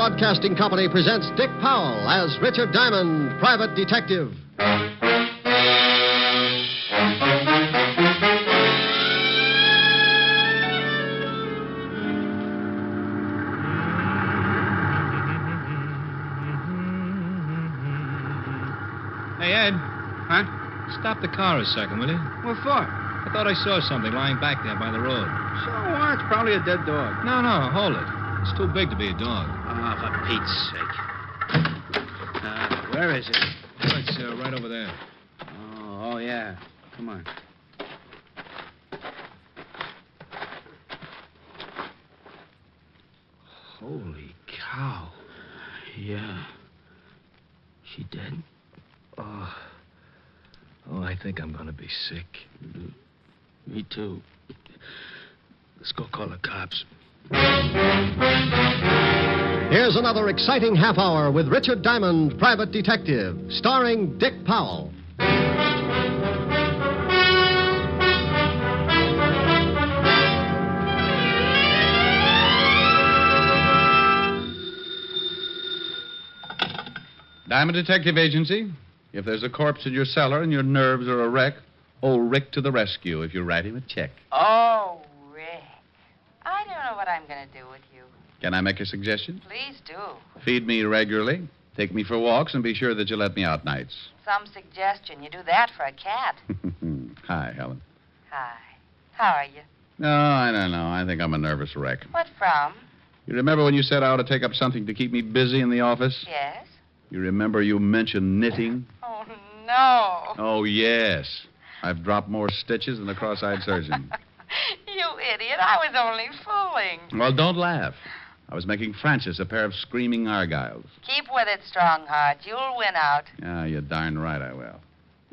Broadcasting Company presents Dick Powell as Richard Diamond, Private Detective. Hey, Ed. Huh? Stop the car a second, will you? What for? I thought I saw something lying back there by the road. So what? It's probably a dead dog. No, hold it. It's too big to be a dog. Oh, for Pete's sake. Where is it? Oh, it's right over there. Oh, yeah. Come on. Holy cow. Yeah. She dead? Oh, I think I'm going to be sick. Me too. Let's go call the cops. Here's another exciting half hour with Richard Diamond, Private Detective, starring Dick Powell. Diamond Detective Agency. If there's a corpse in your cellar and your nerves are a wreck, old Rick to the rescue if you write him a check. Oh, Rick. I don't know what I'm going to do with you. Can I make a suggestion? Please do. Feed me regularly, take me for walks, and be sure that you let me out nights. Some suggestion. You do that for a cat. Hi, Helen. Hi. How are you? No, I don't know. I think I'm a nervous wreck. What from? You remember when you said I ought to take up something to keep me busy in the office? Yes? You remember you mentioned knitting? Oh, no. Oh, yes. I've dropped more stitches than a cross-eyed surgeon. You idiot. I was only fooling. Well, don't laugh. I was making Francis a pair of screaming argyles. Keep with it, Strongheart. You'll win out. Yeah, you're darn right I will.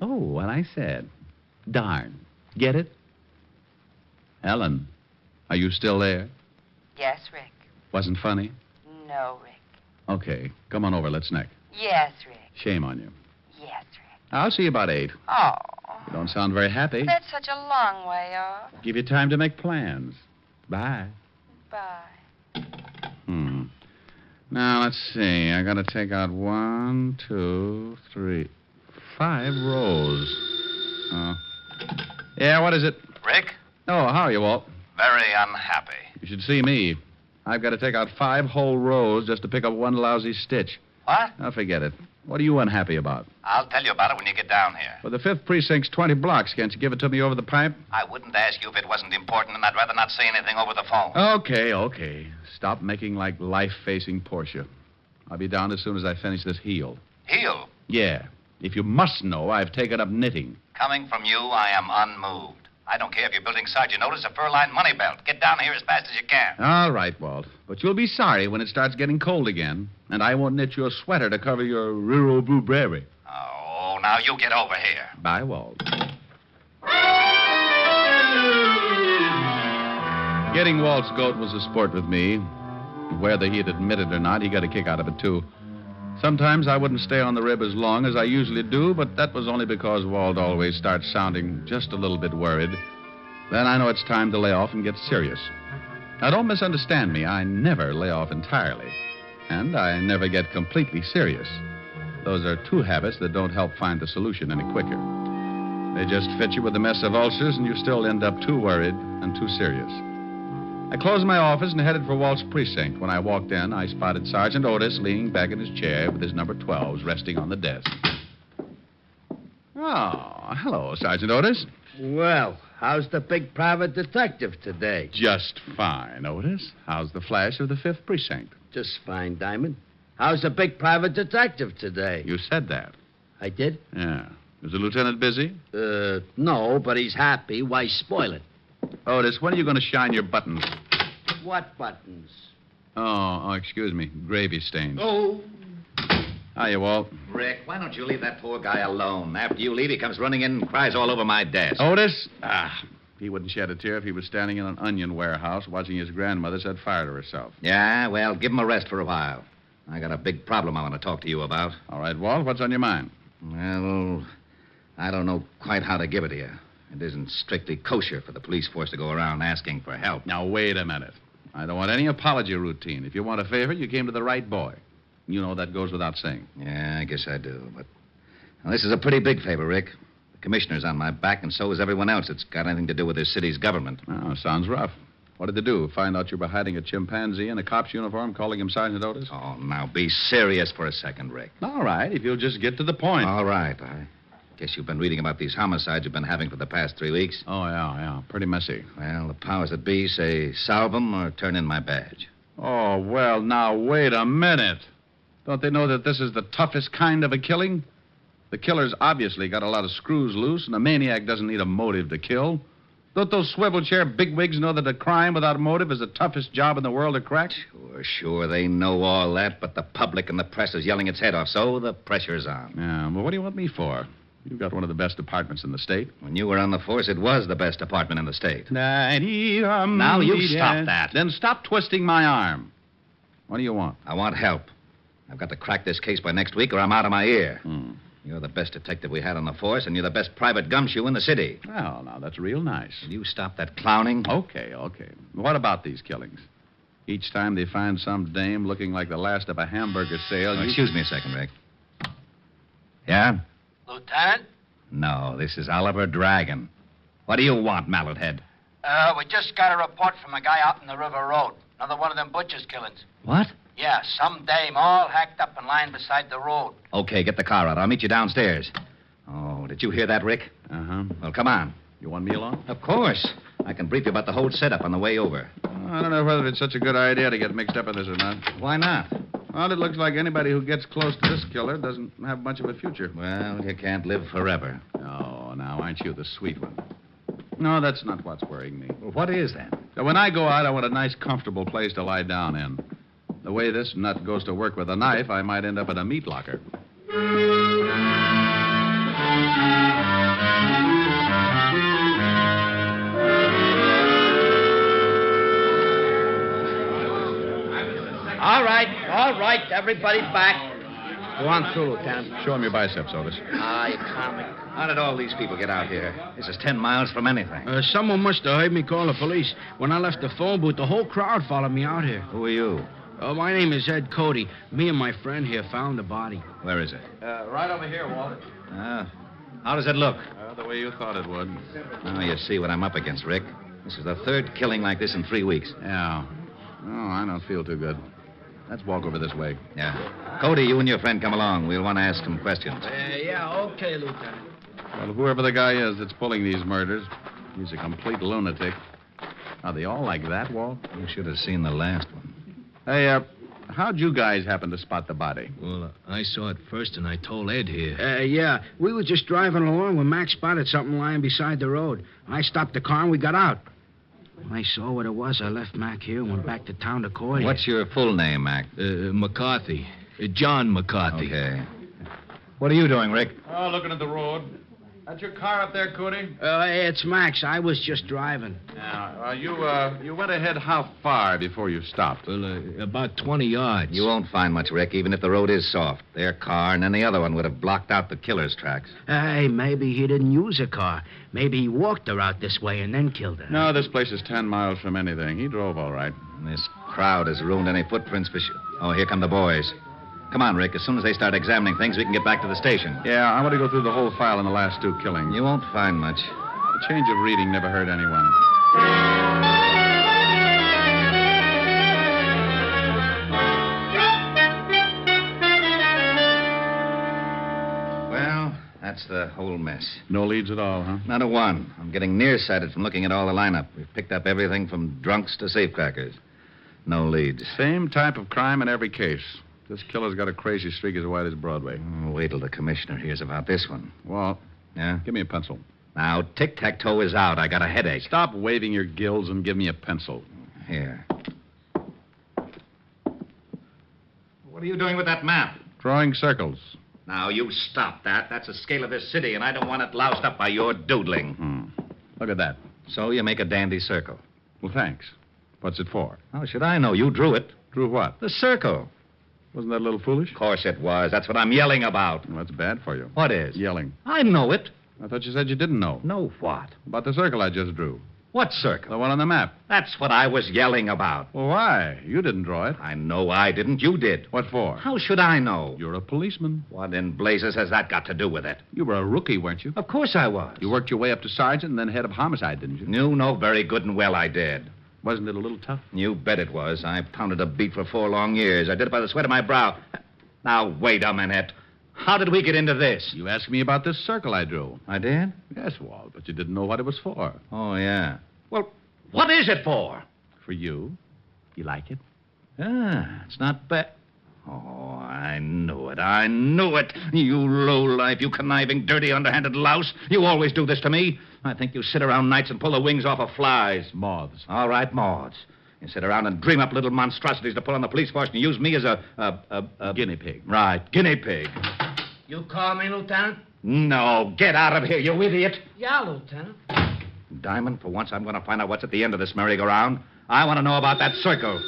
Oh, what I said. Darn. Get it? Helen, are you still there? Yes, Rick. Wasn't funny? No, Rick. Okay, come on over. Let's neck. Yes, Rick. Shame on you. Yes, Rick. I'll see you about 8. Oh. You don't sound very happy. That's such a long way off. Give you time to make plans. Bye. Bye. Now, let's see. I gotta take out 1, 2, 3, 5 rows. Yeah, what is it? Rick? Oh, how are you, Walt? Very unhappy. You should see me. I've got to take out 5 whole rows just to pick up one lousy stitch. What? Now, forget it. What are you unhappy about? I'll tell you about it when you get down here. Well, the 5th precinct's 20 blocks. Can't you give it to me over the pipe? I wouldn't ask you if it wasn't important, and I'd rather not say anything over the phone. Okay. Stop making like life-facing Portia. I'll be down as soon as I finish this heel. Heel? Yeah. If you must know, I've taken up knitting. Coming from you, I am unmoved. I don't care if you're building sergeant notice a fur-lined money belt. Get down here as fast as you can. All right, Walt. But you'll be sorry when it starts getting cold again, and I won't knit you a sweater to cover your rural blue bravery. Oh, now you get over here. Bye, Walt. Getting Walt's goat was a sport with me. Whether he'd admit it or not, he got a kick out of it, too. Sometimes I wouldn't stay on the rib as long as I usually do, but that was only because Walt always starts sounding just a little bit worried. Then I know it's time to lay off and get serious. Now, don't misunderstand me. I never lay off entirely. And I never get completely serious. Those are 2 habits that don't help find the solution any quicker. They just fit you with a mess of ulcers, and you still end up too worried and too serious. I closed my office and headed for Walt's precinct. When I walked in, I spotted Sergeant Otis leaning back in his chair with his number 12s resting on the desk. Oh, hello, Sergeant Otis. Well, how's the big private detective today? Just fine, Otis. How's the flash of the 5th precinct? Just fine, Diamond. How's the big private detective today? You said that. I did? Yeah. Is the lieutenant busy? No, but he's happy. Why spoil it? Otis, when are you going to shine your buttons? What buttons? Oh, excuse me. Gravy stains. Oh. Hiya, Walt. Rick, why don't you leave that poor guy alone? After you leave, he comes running in and cries all over my desk. Otis? He wouldn't shed a tear if he was standing in an onion warehouse watching his grandmother set fire to herself. Yeah, well, give him a rest for a while. I got a big problem I want to talk to you about. All right, Walt, what's on your mind? Well, I don't know quite how to give it to you. It isn't strictly kosher for the police force to go around asking for help. Now, wait a minute. I don't want any apology routine. If you want a favor, you came to the right boy. You know that goes without saying. Yeah, I guess I do. But well, this is a pretty big favor, Rick. The commissioner's on my back, and so is everyone else that's got anything to do with this city's government. Oh, sounds rough. What did they do? Find out you were hiding a chimpanzee in a cop's uniform, calling him Sergeant Otis? Oh, now be serious for a second, Rick. All right, if you'll just get to the point. All right. I guess you've been reading about these homicides you've been having for the past 3 weeks. Oh, yeah. Pretty messy. Well, the powers that be say solve them or turn in my badge. Oh, well, now, wait a minute. Don't they know that this is the toughest kind of a killing? The killer's obviously got a lot of screws loose, and a maniac doesn't need a motive to kill. Don't those swivel chair bigwigs know that a crime without a motive is the toughest job in the world to crack? Sure, they know all that, but the public and the press is yelling its head off, so the pressure's on. Yeah, well, what do you want me for? You've got one of the best departments in the state. When you were on the force, it was the best department in the state. Now you stop that. Then stop twisting my arm. What do you want? I want help. I've got to crack this case by next week, or I'm out of my ear. You're the best detective we had on the force, and you're the best private gumshoe in the city. Well, now, that's real nice. Will you stop that clowning? Okay. What about these killings? Each time they find some dame looking like the last of a hamburger sale... Excuse me a second, Rick. Yeah? Lieutenant? No, this is Oliver Dragon. What do you want, Mallet Head? We just got a report from a guy out in the River Road. Another one of them butcher's killings. What? Yeah, some dame all hacked up and lying beside the road. Okay, get the car out. I'll meet you downstairs. Oh, did you hear that, Rick? Uh-huh. Well, come on. You want me along? Of course. I can brief you about the whole setup on the way over. I don't know whether it's such a good idea to get mixed up in this or not. Why not? Well, it looks like anybody who gets close to this killer doesn't have much of a future. Well, you can't live forever. Oh, now, aren't you the sweet one? No, that's not what's worrying me. Well, what is that? Now, when I go out, I want a nice, comfortable place to lie down in. The way this nut goes to work with a knife, I might end up in a meat locker. All right, everybody back. Go on through, Lieutenant. Show him your biceps, Otis. Ah, you comic. How did all these people get out here? This is 10 miles from anything. Someone must have heard me call the police. When I left the phone booth, the whole crowd followed me out here. Who are you? My name is Ed Cody. Me and my friend here found the body. Where is it? Right over here, Walter. How does it look? The way you thought it would. Now you see what I'm up against, Rick. This is the third killing like this in 3 weeks. Yeah. Oh, I don't feel too good. Let's walk over this way. Yeah. Cody, you and your friend come along. We'll want to ask some questions. Yeah, okay, Lieutenant. Well, whoever the guy is that's pulling these murders, he's a complete lunatic. Are they all like that, Walt? You should have seen the last one. Hey, how'd you guys happen to spot the body? Well, I saw it first, and I told Ed here. Yeah, we were just driving along when Mac spotted something lying beside the road. I stopped the car and we got out. When I saw what it was, I left Mac here and went back to town to call you. What's your full name, Mac? McCarthy. John McCarthy. Okay. What are you doing, Rick? Oh, looking at the road. That's your car up there, Cody? It's Max. I was just driving. Now, you went ahead how far before you stopped? Well, about 20 yards. You won't find much, Rick, even if the road is soft. Their car and any other one would have blocked out the killer's tracks. Hey, maybe he didn't use a car. Maybe he walked her out this way and then killed her. No, this place is 10 miles from anything. He drove all right. This crowd has ruined any footprints for sure. Oh, here come the boys. Come on, Rick. As soon as they start examining things, we can get back to the station. Yeah, I want to go through the whole file in the last 2 killings. You won't find much. A change of reading never hurt anyone. Well, that's the whole mess. No leads at all, huh? Not a one. I'm getting nearsighted from looking at all the lineup. We've picked up everything from drunks to safecrackers. No leads. Same type of crime in every case. This killer's got a crazy streak as wide as Broadway. Oh, wait till the commissioner hears about this one. Walt, Yeah? give me a pencil. Now, tic-tac-toe is out. I got a headache. Stop waving your gills and give me a pencil. Here. What are you doing with that map? Drawing circles. Now, you stop that. That's the scale of this city, and I don't want it loused up by your doodling. Look at that. So you make a dandy circle. Well, thanks. What's it for? How should I know? You drew it. Drew what? The circle. Wasn't that a little foolish? Of course it was. That's what I'm yelling about. Well, that's bad for you. What is? Yelling. I know it. I thought you said you didn't know. Know what? About the circle I just drew. What The circle? one on the map. That's what I was yelling about. Well, why? You didn't draw it. I know I didn't. You did. What for? How should I know? You're a policeman. What in blazes has that got to do with it? You were a rookie, weren't you? Of course I was. You worked your way up to sergeant and then head of homicide, didn't you? You know very good and well I did. Wasn't it a little tough? You bet it was. I pounded a beat for 4 long years. I did it by the sweat of my brow. Now, wait a minute. How did we get into this? You asked me about this circle I drew. I did? Yes, Walt, but you didn't know what it was for. Oh, yeah. Well, what is it for? For you. You like it? It's not bad. Oh, I knew it. I knew it. You lowlife, you conniving, dirty, underhanded louse. You always do this to me. I think you sit around nights and pull the wings off of flies. Moths. All right, moths. You sit around and dream up little monstrosities to put on the police force and use me as a Guinea pig. Right, guinea pig. You call me, Lieutenant? No, get out of here, you idiot. Yeah, Lieutenant. Diamond, for once I'm going to find out what's at the end of this merry-go-round. I want to know about that circle.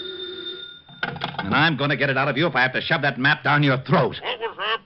And I'm going to get it out of you if I have to shove that map down your throat. It was that.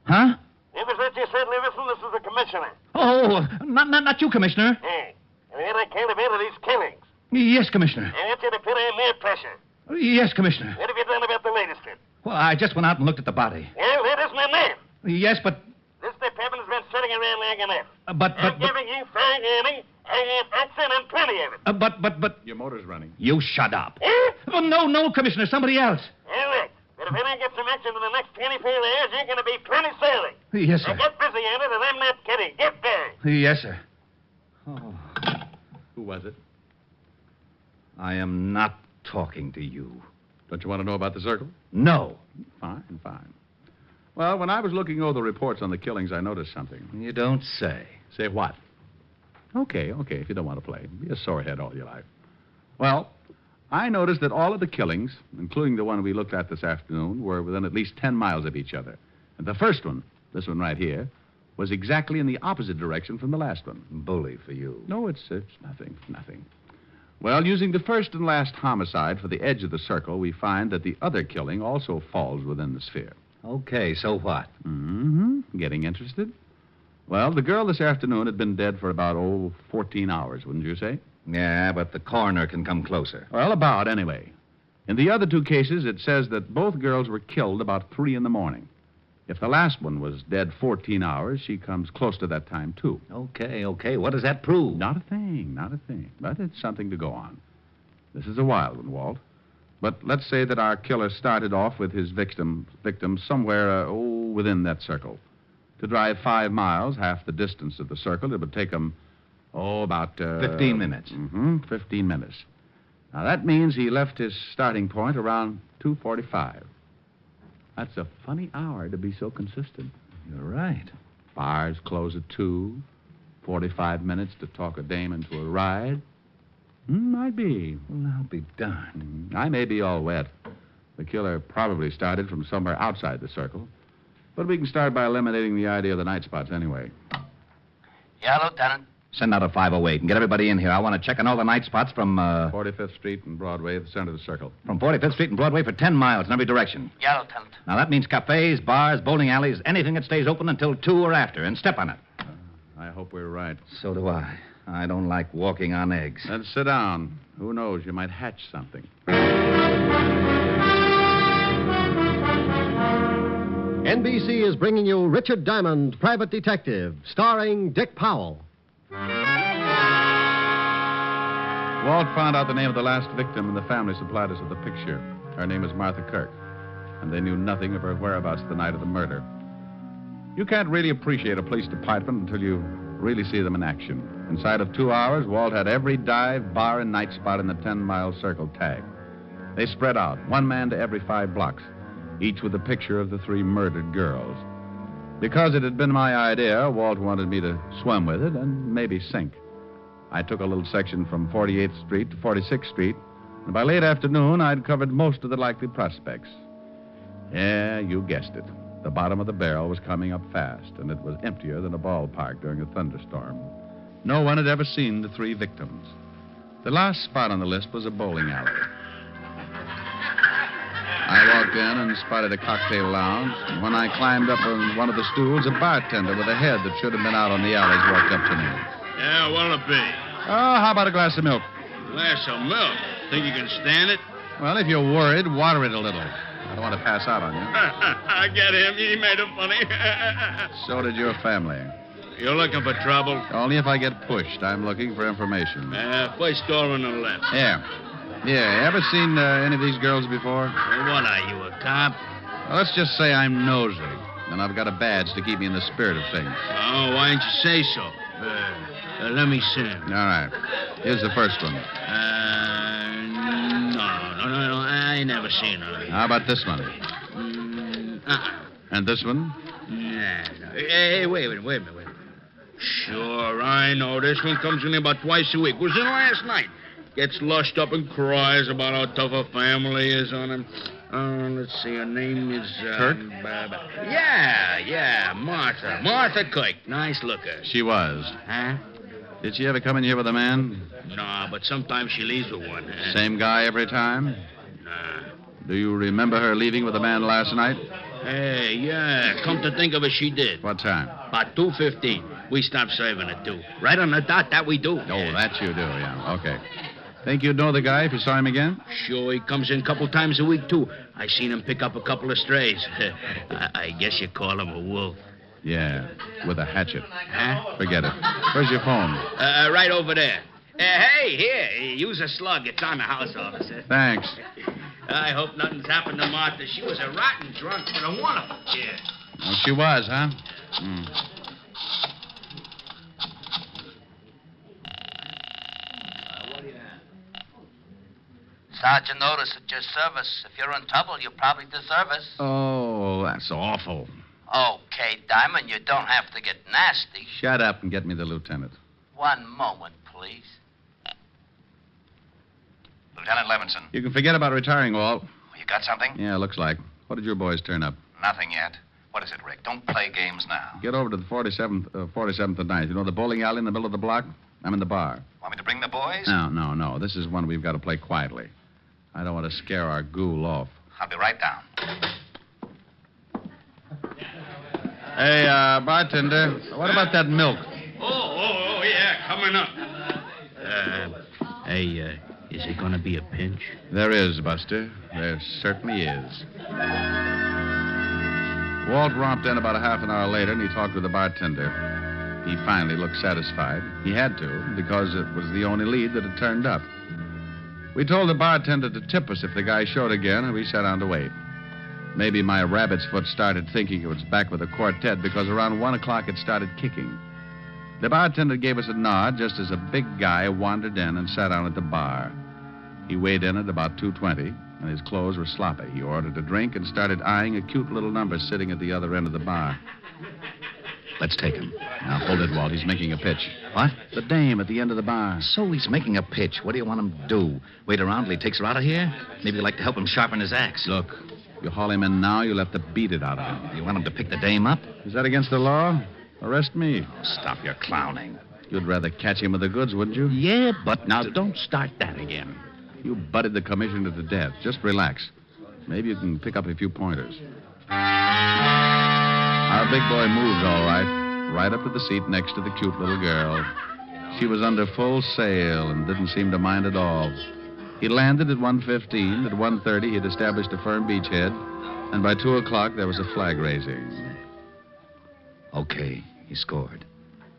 Huh? It was that you said, Levison. This is the commissioner. Oh, not you, Commissioner. Hey, and then I can't have of these killings. Yes, Commissioner. I want you to put on more pressure. Yes, Commissioner. What have you done about the latest one? Well, I just went out and looked at the body. Well, that isn't a name. Yes, but... This department has been sitting around long enough. But... I'm giving you fine money. I have action and plenty of it. But... Your motor's running. You shut up. Eh? Oh, no, Commissioner. Somebody else. All right. But if I don't get some action in the next 24 hours, you're going to be plenty sorry. Yes, Now sir. get busy on it, and I'm not kidding. Get there. Yes, sir. Oh, Who was it? I am not talking to you. Don't you want to know about the circle? No. Fine. Well, when I was looking over the reports on the killings, I noticed something. You don't say. Say what? Okay, if you don't want to play. Be a sorehead all your life. Well, I noticed that all of the killings, including the one we looked at this afternoon, were within at least 10 miles of each other. And the first one, this one right here, was exactly in the opposite direction from the last one. Bully for you. No, it's nothing. Well, using the first and last homicide for the edge of the circle, we find that the other killing also falls within the sphere. Okay, so what? Mm-hmm. Getting interested? Well, the girl this afternoon had been dead for about, 14 hours, wouldn't you say? Yeah, but the coroner can come closer. Well, about, anyway. In the other 2 cases, it says that both girls were killed about 3 in the morning. If the last one was dead 14 hours, she comes close to that time, too. Okay. What does that prove? Not a thing. But it's something to go on. This is a wild one, Walt. But let's say that our killer started off with his victim somewhere, within that circle. To drive 5 miles, half the distance of the circle, it would take him, about... 15 minutes. 15 minutes. Now, that means he left his starting point around 2:45. That's a funny hour to be so consistent. You're right. Bars close at 2. 45 minutes to talk a dame into a ride. Might be. Well, I'll be darned. I may be all wet. The killer probably started from somewhere outside the circle. But we can start by eliminating the idea of the night spots anyway. Yeah, Lieutenant. Send out a 508 and get everybody in here. I want to check on all the night spots from 45th Street and Broadway at the center of the circle. from 45th Street and Broadway for 10 miles in every direction. Yeah, Lieutenant. Now, that means cafes, bars, bowling alleys, anything that stays open until 2 or after, and step on it. I hope we're right. So do I. I don't like walking on eggs. Then sit down. Who knows? You might hatch something. NBC is bringing you Richard Diamond, Private Detective, starring Dick Powell. Walt found out the name of the last victim, and the family supplied us with a picture. Her name is Martha Kirk, and they knew nothing of her whereabouts the night of the murder. You can't really appreciate a police department until you really see them in action. Inside of 2 hours, Walt had every dive, bar, and night spot in the 10-mile circle tagged. They spread out, 1 man to every 5 blocks, each with a picture of the 3 murdered girls. Because it had been my idea, Walt wanted me to swim with it and maybe sink. I took a little section from 48th Street to 46th Street, and by late afternoon, I'd covered most of the likely prospects. Yeah, you guessed it. The bottom of the barrel was coming up fast, and it was emptier than a ballpark during a thunderstorm. No one had ever seen the 3 victims. The last spot on the list was a bowling alley. I walked in and spotted a cocktail lounge, and when I climbed up on one of the stools, a bartender with a head that should have been out on the alleys walked up to me. Yeah, what'll it be? how about a glass of milk? Glass of milk? Think you can stand it? Well, if you're worried, water it a little. I don't want to pass out on you. I get him. He made it funny. So did your family. You're looking for trouble? Only if I get pushed. I'm looking for information. First door on the left. Yeah. Yeah, ever seen any of these girls before? What are you, a cop? Well, let's just say I'm nosy, and I've got a badge to keep me in the spirit of things. Oh, why didn't you say so? Let me see him. All right. Here's the first one. No. I ain't never seen her. How about this one? And this one? Nah. Hey, wait a minute. Sure, I know. This one comes in about twice a week. Was in last night. Gets lushed up and cries about how tough her family is on him. Let's see, her name is... Kirk? Yeah, Martha. Martha Kirk. Nice looker. She was. Huh? Did she ever come in here with a man? No, but sometimes she leaves with one. Same guy every time? Nah. Do you remember her leaving with a man last night? Hey, yeah. Come to think of it, she did. What time? About 2:15. We stopped serving at 2. Right on the dot, that we do. Oh, that you do, yeah. Okay. Think you'd know the guy if you saw him again? Sure, he comes in a couple times a week, too. I seen him pick up a couple of strays. I guess you call him a wolf. Yeah, with a hatchet. Huh? Forget it. Where's your phone? Right over there. Hey, here, use a slug. It's on the house, officer. Thanks. I hope nothing's happened to Martha. She was a rotten drunk, but a wonderful kid. Oh, she was, huh? Sergeant noticed at your service. If you're in trouble, you probably deserve us. Oh, that's awful. Okay, Diamond, you don't have to get nasty. Shut up and get me the lieutenant. One moment, please. Lieutenant Levinson, You can forget about retiring, Walt. you got something? Yeah, looks like. What did your boys turn up? Nothing yet. What is it, Rick? Don't play games now. Get over to the 47th and 9th. You know the bowling alley in the middle of the block? I'm in the bar. Want me to bring the boys? No. This is one we've got to play quietly. I don't want to scare our ghoul off. I'll be right down. Hey, bartender, what about that milk? Oh, yeah, coming up. Is it going to be a pinch? There is, Buster. There certainly is. Walt romped in about a half an hour later, and he talked with the bartender. He finally looked satisfied. He had to, because it was the only lead that had turned up. We told the bartender to tip us if the guy showed again, and we sat down to wait. Maybe my rabbit's foot started thinking it was back with the quartet, because around 1 o'clock it started kicking. The bartender gave us a nod just as a big guy wandered in and sat down at the bar. He weighed in at about 220, and his clothes were sloppy. He ordered a drink and started eyeing a cute little number sitting at the other end of the bar. Let's take him. Now, hold it, Walt. He's making a pitch. What? The dame at the end of the bar. So he's making a pitch. What do you want him to do? Wait around till he takes her out of here? Maybe you'd like to help him sharpen his axe. Look, you haul him in now, you'll have to beat it out of him. You want him to pick the dame up? Is that against the law? Arrest me. Stop your clowning. You'd rather catch him with the goods, wouldn't you? Yeah, but... Now, don't start that again. You butted the commissioner to death. Just relax. Maybe you can pick up a few pointers. Our big boy moved all right up to the seat next to the cute little girl. She was under full sail and didn't seem to mind at all. He landed at 1:15. At 1:30, he'd established a firm beachhead, and by 2 o'clock, there was a flag raising. Okay, he scored.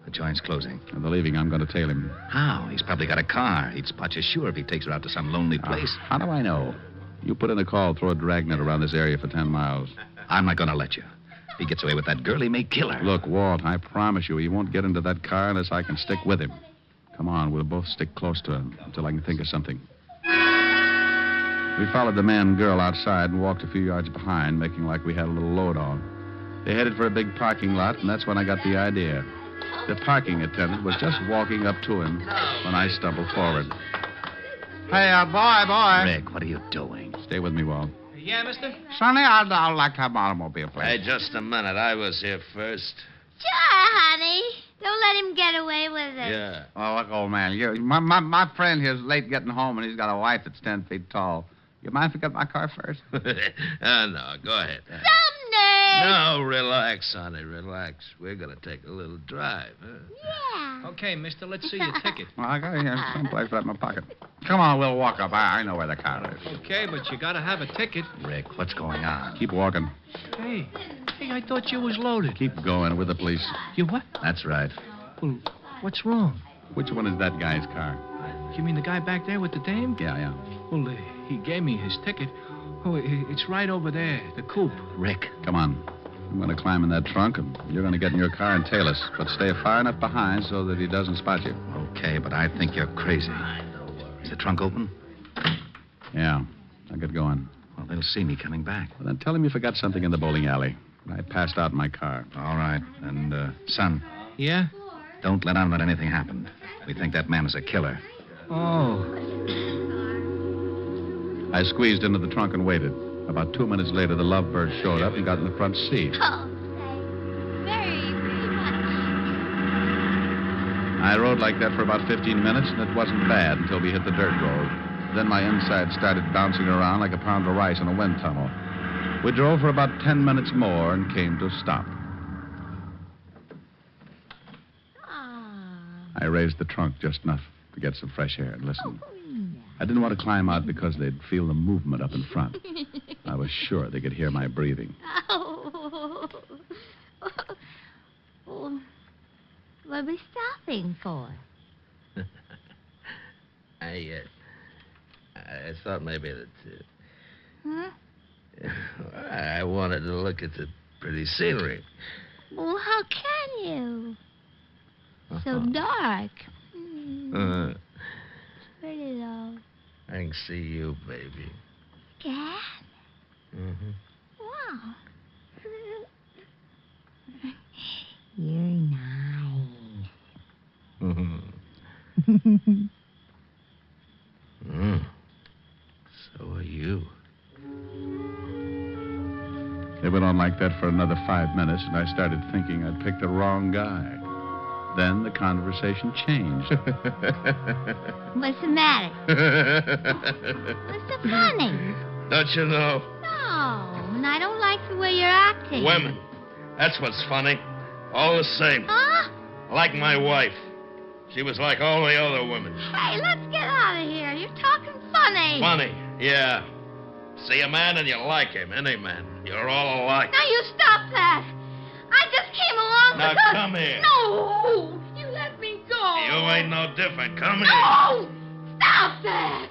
The joint's closing. And they're leaving. I'm going to tail him. How? He's probably got a car. He'd spot you sure if he takes her out to some lonely place. How do I know? You put in a call, throw a dragnet around this area for 10 miles. I'm not going to let you. If he gets away with that girl, he may kill her. Look, Walt, I promise you he won't get into that car unless I can stick with him. Come on, we'll both stick close to him until I can think of something. We followed the man and girl outside and walked a few yards behind, making like we had a little load on. They headed for a big parking lot, and that's when I got the idea. The parking attendant was just walking up to him when I stumbled forward. Hey, boy. Rick, what are you doing? Stay with me, Walt. Yeah, mister? Sonny, I'd like to have my automobile, please. Hey, just a minute. I was here first. Sure, honey. Don't let him get away with it. Yeah. Oh, look, old man. My friend here's late getting home, and he's got a wife that's 10 feet tall. You mind if I get my car first? No, go ahead. Someday. Rick. No, relax, honey, relax. We're going to take a little drive, huh? Yeah. Okay, mister, let's see your ticket. Well, I got here someplace right in my pocket. Come on, we'll walk up. I know where the car is. Okay, but you gotta have a ticket. Rick, what's going on? Keep walking. Hey, I thought you was loaded. Keep going with the police. You what? That's right. Well, what's wrong? Which one is that guy's car? You mean the guy back there with the dame? Yeah. Well, he gave me his ticket. Oh, it's right over there, the coupe. Rick. Come on. I'm going to climb in that trunk, and you're going to get in your car and tail us. But stay far enough behind so that he doesn't spot you. Okay, but I think you're crazy. Is the trunk open? Yeah. I'll get going. Well, they'll see me coming back. Well, then tell him you forgot something in the bowling alley. I passed out in my car. All right. And, son. Yeah? Don't let on that anything happened. We think that man is a killer. Oh. I squeezed into the trunk and waited. About 2 minutes later, the lovebird showed up and got in the front seat. Oh, very much. I rode like that for about 15 minutes, and it wasn't bad until we hit the dirt road. Then my inside started bouncing around like a pound of rice in a wind tunnel. We drove for about 10 minutes more and came to a stop. I raised the trunk just enough to get some fresh air and listen. I didn't want to climb out because they'd feel the movement up in front. I was sure they could hear my breathing. Oh. Well, what are we stopping for? I thought maybe that... Huh? I wanted to look at the pretty scenery. Well, how can you? So dark. Pretty though. I can see you, baby. Can? Mm-hmm. Wow. You're nice. Mm-hmm. So are you. It went on like that for another 5 minutes, and I started thinking I'd picked the wrong guy. Then the conversation changed. What's the matter? What's so funny? Don't you know? No, and I don't like the way you're acting. Women. That's what's funny. All the same. Huh? Like my wife. She was like all the other women. Hey, let's get out of here. You're talking funny. Funny, yeah. See a man and you like him, any man. You're all alike. Now you stop that. I just came along Now because... come here. No! You let me go. You ain't no different. Come here. No! Stop that!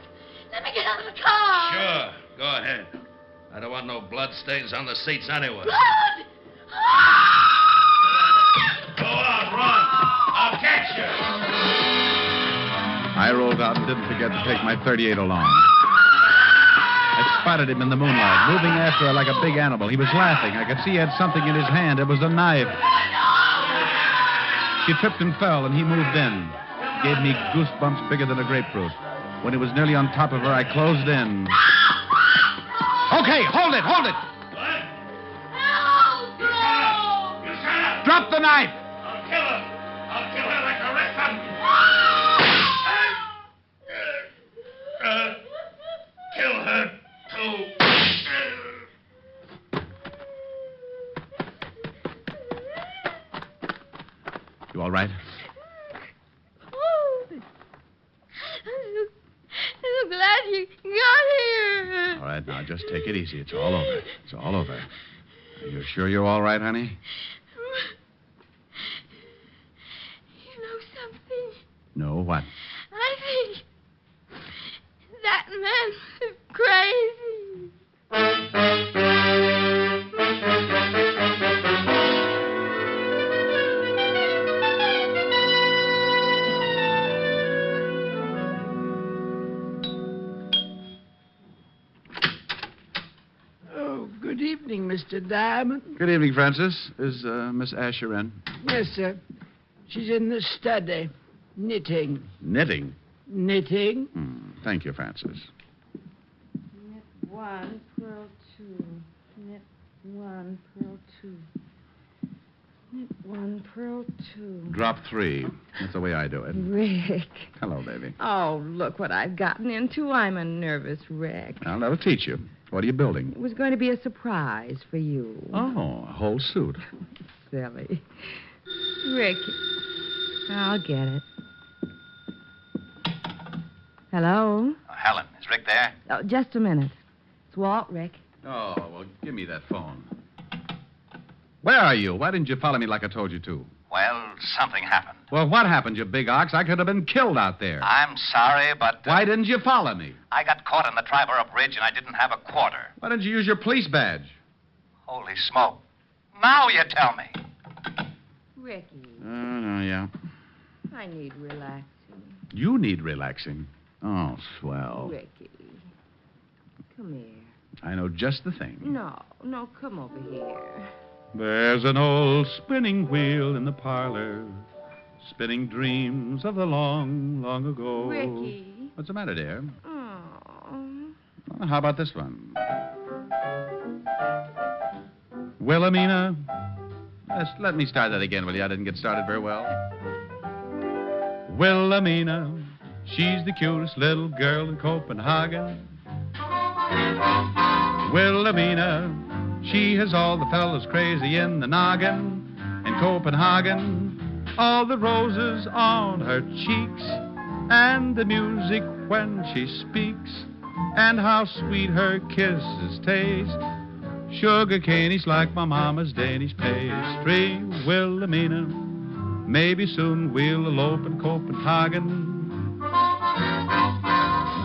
Let me get out of the car. Sure, go ahead. I don't want no blood stains on the seats anyway. Blood! Go on, run. I'll catch you. I rolled out and didn't forget to take my .38 along. I spotted him in the moonlight, moving after her like a big animal. He was laughing. I could see he had something in his hand. It was a knife. She tripped and fell, and he moved in. Gave me goosebumps bigger than a grapefruit. When he was nearly on top of her, I closed in. Okay, hold it, hold it. What? Help! No! You shut up. Drop the knife! I'll kill her. I'll kill her like a raccoon. Kill her, too. You all right? I'm so glad you got here. All right, now just take it easy. It's all over. It's all over. Are you sure you're all right, honey? You know something? No, what? I think that man is crazy. Oh, good evening, Mr. Diamond. Good evening, Francis. Is Miss Asher in? Yes, sir. She's in the study, knitting. Knitting? Knitting? Thank you, Francis. Knit 1, purl 2. Knit 1, purl 2. Knit 1, purl 2. Drop 3. That's the way I do it. Rick. Hello, baby. Oh, look what I've gotten into. I'm a nervous wreck. I'll never teach you. What are you building? It was going to be a surprise for you. Oh, a whole suit. Silly. Rick, I'll get it. Hello? Helen, is Rick there? Oh, just a minute. It's Walt, Rick. Oh, well, give me that phone. Where are you? Why didn't you follow me like I told you to? Well, something happened. Well, what happened, you big ox? I could have been killed out there. I'm sorry, but... Why didn't you follow me? I got caught on the Triborough Bridge, and I didn't have a quarter. Why didn't you use your police badge? Holy smoke. Now you tell me. Ricky, Oh, yeah. I need relaxing. You need relaxing. Oh, swell. Ricky, come here. I know just the thing. No, come over here. There's an old spinning wheel in the parlor, spinning dreams of the long, long ago. Ricky. What's the matter, dear? Oh. Well, how about this one? Wilhelmina. Let me start that again, will you? I didn't get started very well. Wilhelmina, she's the cutest little girl in Copenhagen. Wilhelmina, she has all the fellows crazy in the noggin. In Copenhagen, all the roses on her cheeks, and the music when she speaks, and how sweet her kisses taste. Sugar candies like my mama's Danish pastry. Wilhelmina, maybe soon we'll elope in Copenhagen.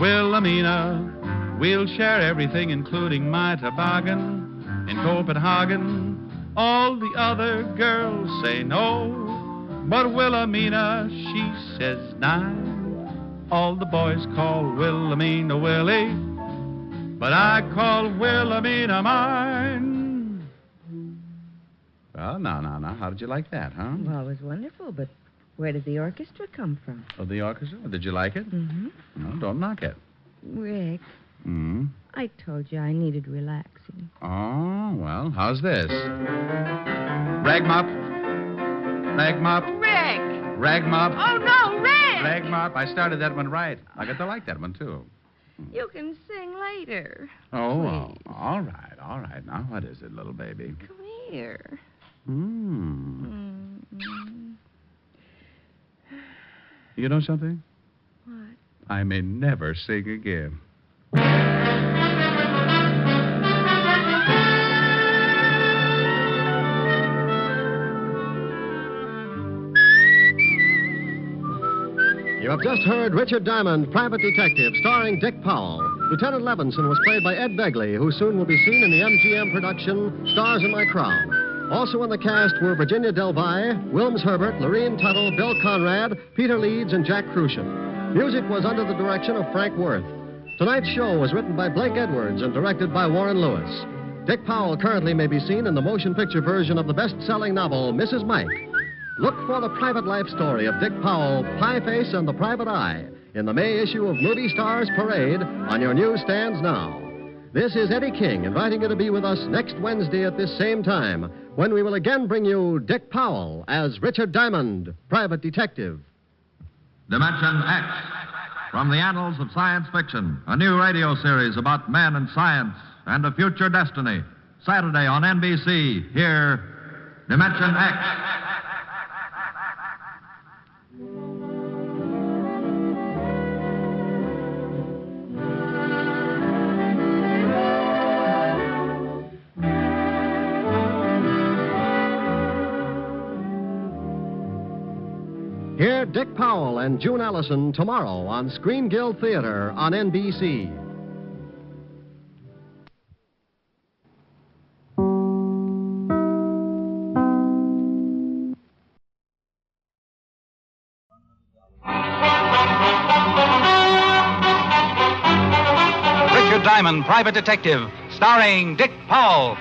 Wilhelmina, we'll share everything, including my toboggan. In Copenhagen, all the other girls say no, but Wilhelmina, she says nine. All the boys call Wilhelmina Willie, but I call Wilhelmina mine. Well, now, how did you like that, huh? Well, it was wonderful, but where did the orchestra come from? Oh, the orchestra? Did you like it? Mm-hmm. No, don't knock it. Rick, Hmm? I told you I needed relaxing. Oh, well, how's this? Rag mop. Rag mop. Rick! Rag mop. Oh, no, Rick! Rag mop. I started that one right. I got to like that one, too. You can sing later. Oh, Please. all right. Now, what is it, little baby? Come here. You know something? What? I may never sing again. You have just heard Richard Diamond, Private Detective, starring Dick Powell. Lieutenant Levinson was played by Ed Begley, who soon will be seen in the MGM production Stars in My Crown. Also in the cast were Virginia Delby, Wilms Herbert, Lorene Tuttle, Bill Conrad, Peter Leeds, and Jack Crucian. Music was under the direction of Frank Worth. Tonight's show was written by Blake Edwards and directed by Warren Lewis. Dick Powell currently may be seen in the motion picture version of the best-selling novel, Mrs. Mike. Look for the private life story of Dick Powell, Pie Face and the Private Eye, in the May issue of Movie Stars Parade on your newsstands now. This is Eddie King inviting you to be with us next Wednesday at this same time, when we will again bring you Dick Powell as Richard Diamond, Private Detective. Dimension X, from the annals of science fiction, a new radio series about men and science and a future destiny. Saturday on NBC, hear Dimension X. Hear Dick Powell and June Allison tomorrow on Screen Guild Theater on NBC. Richard Diamond, Private Detective, starring Dick Powell.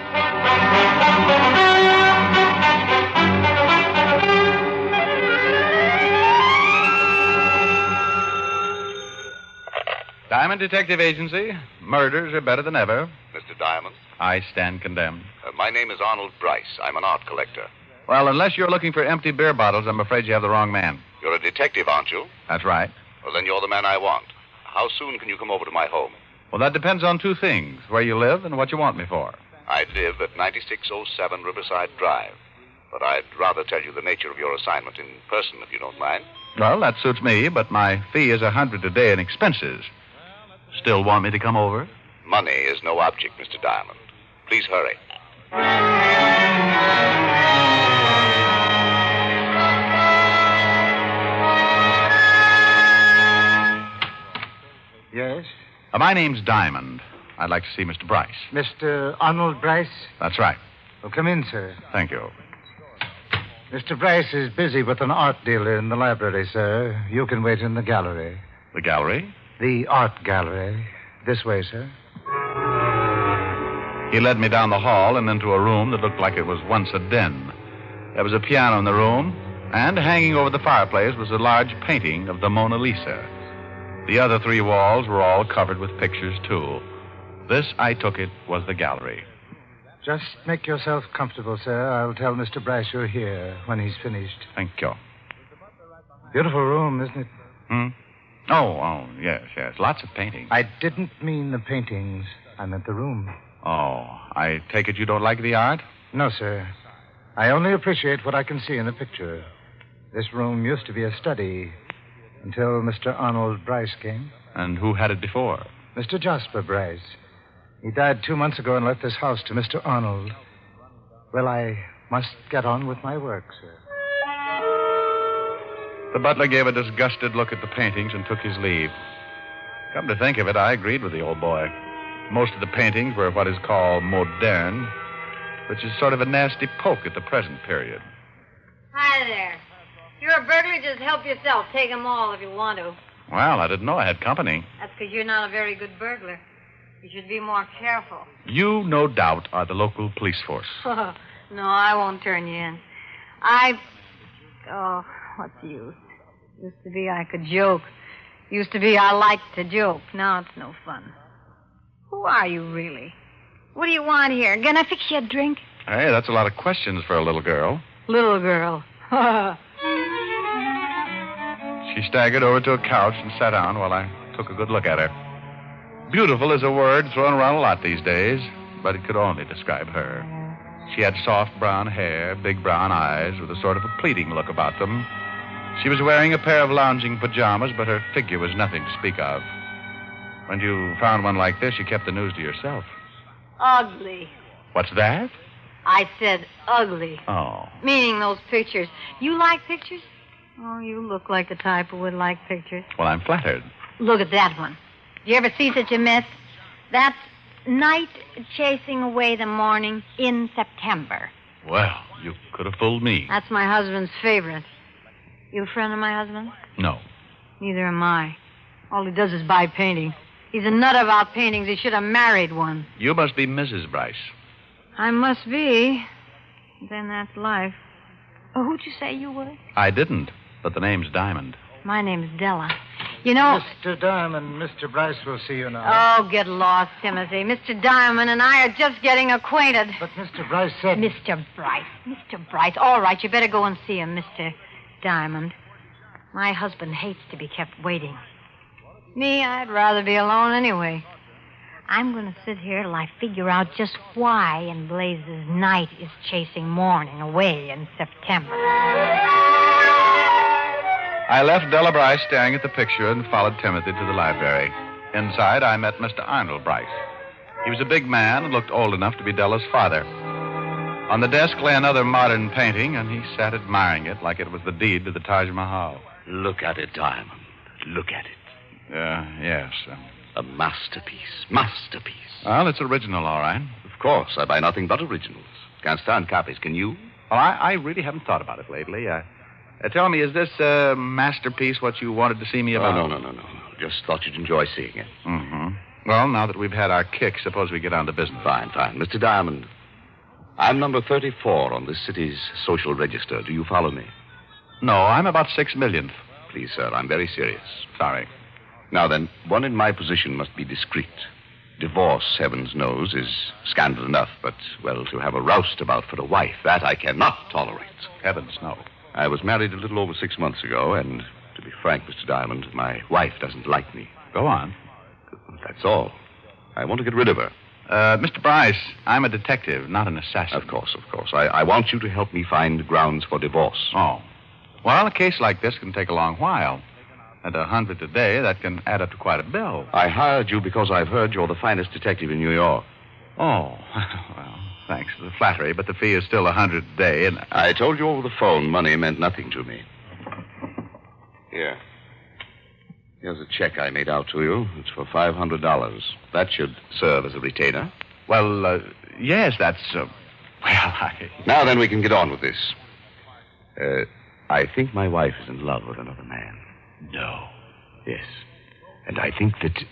Diamond Detective Agency. Murders are better than ever. Mr. Diamond? I stand condemned. My name is Arnold Bryce. I'm an art collector. Well, unless you're looking for empty beer bottles, I'm afraid you have the wrong man. You're a detective, aren't you? That's right. Well, then you're the man I want. How soon can you come over to my home? Well, that depends on two things, where you live and what you want me for. I live at 9607 Riverside Drive. But I'd rather tell you the nature of your assignment in person, if you don't mind. Well, that suits me, but my fee is $100 a day in expenses. Still want me to come over? Money is no object, Mr. Diamond. Please hurry. Yes? My name's Diamond. I'd like to see Mr. Bryce. Mr. Arnold Bryce? That's right. Well, come in, sir. Thank you. Mr. Bryce is busy with an art dealer in the library, sir. You can wait in the gallery. The gallery? The art gallery. This way, sir. He led me down the hall and into a room that looked like it was once a den. There was a piano in the room, and hanging over the fireplace was a large painting of the Mona Lisa. The other three walls were all covered with pictures, too. This, I took it, was the gallery. Just make yourself comfortable, sir. I'll tell Mr. Bryce you're here when he's finished. Thank you. Beautiful room, isn't it? Oh, yes. Lots of paintings. I didn't mean the paintings. I meant the room. Oh, I take it you don't like the art? No, sir. I only appreciate what I can see in the picture. This room used to be a study until Mr. Arnold Bryce came. And who had it before? Mr. Jasper Bryce. He died 2 months ago and left this house to Mr. Arnold. Well, I must get on with my work, sir. The butler gave a disgusted look at the paintings and took his leave. Come to think of it, I agreed with the old boy. Most of the paintings were what is called moderne, which is sort of a nasty poke at the present period. Hi there. If you're a burglar, just help yourself. Take them all if you want to. Well, I didn't know I had company. That's because you're not a very good burglar. You should be more careful. You, no doubt, are the local police force. No, I won't turn you in. Oh, what's the use? Used to be I could joke. Used to be I liked to joke. Now it's no fun. Who are you, really? What do you want here? Can I fix you a drink? Hey, that's a lot of questions for a little girl. Little girl. She staggered over to a couch and sat down while I took a good look at her. Beautiful is a word thrown around a lot these days, but it could only describe her. She had soft brown hair, big brown eyes, with a sort of a pleading look about them. She was wearing a pair of lounging pajamas, but her figure was nothing to speak of. When you found one like this, you kept the news to yourself. Ugly. What's that? I said ugly. Oh. Meaning those pictures. You like pictures? Oh, you look like the type who would like pictures. Well, I'm flattered. Look at that one. Did you ever see such a mess? That's night chasing away the morning in September. Well, you could have fooled me. That's my husband's favorite. You a friend of my husband? No. Neither am I. All he does is buy paintings. He's a nut about paintings. He should have married one. You must be Mrs. Bryce. I must be. Then that's life. Oh, who'd you say you were? I didn't, but the name's Diamond. My name's Della. You know... Mr. Diamond, Mr. Bryce will see you now. Oh, get lost, Timothy. Mr. Diamond and I are just getting acquainted. But Mr. Bryce said... Mr. Bryce. All right, you better go and see him, Mr. Diamond. My husband hates to be kept waiting. Me, I'd rather be alone anyway. I'm going to sit here till I figure out just why in blazes night is chasing morning away in September. I left Della Bryce staring at the picture and followed Timothy to the library. Inside, I met Mr. Arnold Bryce. He was a big man and looked old enough to be Della's father. On the desk lay another modern painting, and he sat admiring it like it was the deed to the Taj Mahal. Look at it, Diamond. Look at it. Yes. A masterpiece. Masterpiece. Well, it's original, all right. Of course. I buy nothing but originals. Can't stand copies, can you? Well, I really haven't thought about it lately. Tell me, is this masterpiece what you wanted to see me about? Oh, no. Just thought you'd enjoy seeing it. Mm-hmm. Well, now that we've had our kick, suppose we get down to business. Fine. Mr. Diamond, I'm number 34 on this city's social register. Do you follow me? No, I'm about 6 millionth. Please, sir, I'm very serious. Sorry. Now then, one in my position must be discreet. Divorce, heavens knows, is scandal enough, but, well, to have a roustabout for a wife, that I cannot tolerate. Heavens, no. I was married a little over 6 months ago, and to be frank, Mr. Diamond, my wife doesn't like me. Go on. That's all. I want to get rid of her. Mr. Bryce, I'm a detective, not an assassin. Of course. I want you to help me find grounds for divorce. Oh. Well, a case like this can take a long while. At $100 a day, that can add up to quite a bill. I hired you because I've heard you're the finest detective in New York. Oh, well, thanks for the flattery, but the fee is still $100 a day, and... I told you over the phone money meant nothing to me. Here. Here's a check I made out to you. It's for $500. That should serve as a retainer. Well, yes, that's, Now then, we can get on with this. I think my wife is in love with another man. No. Yes. And I think that...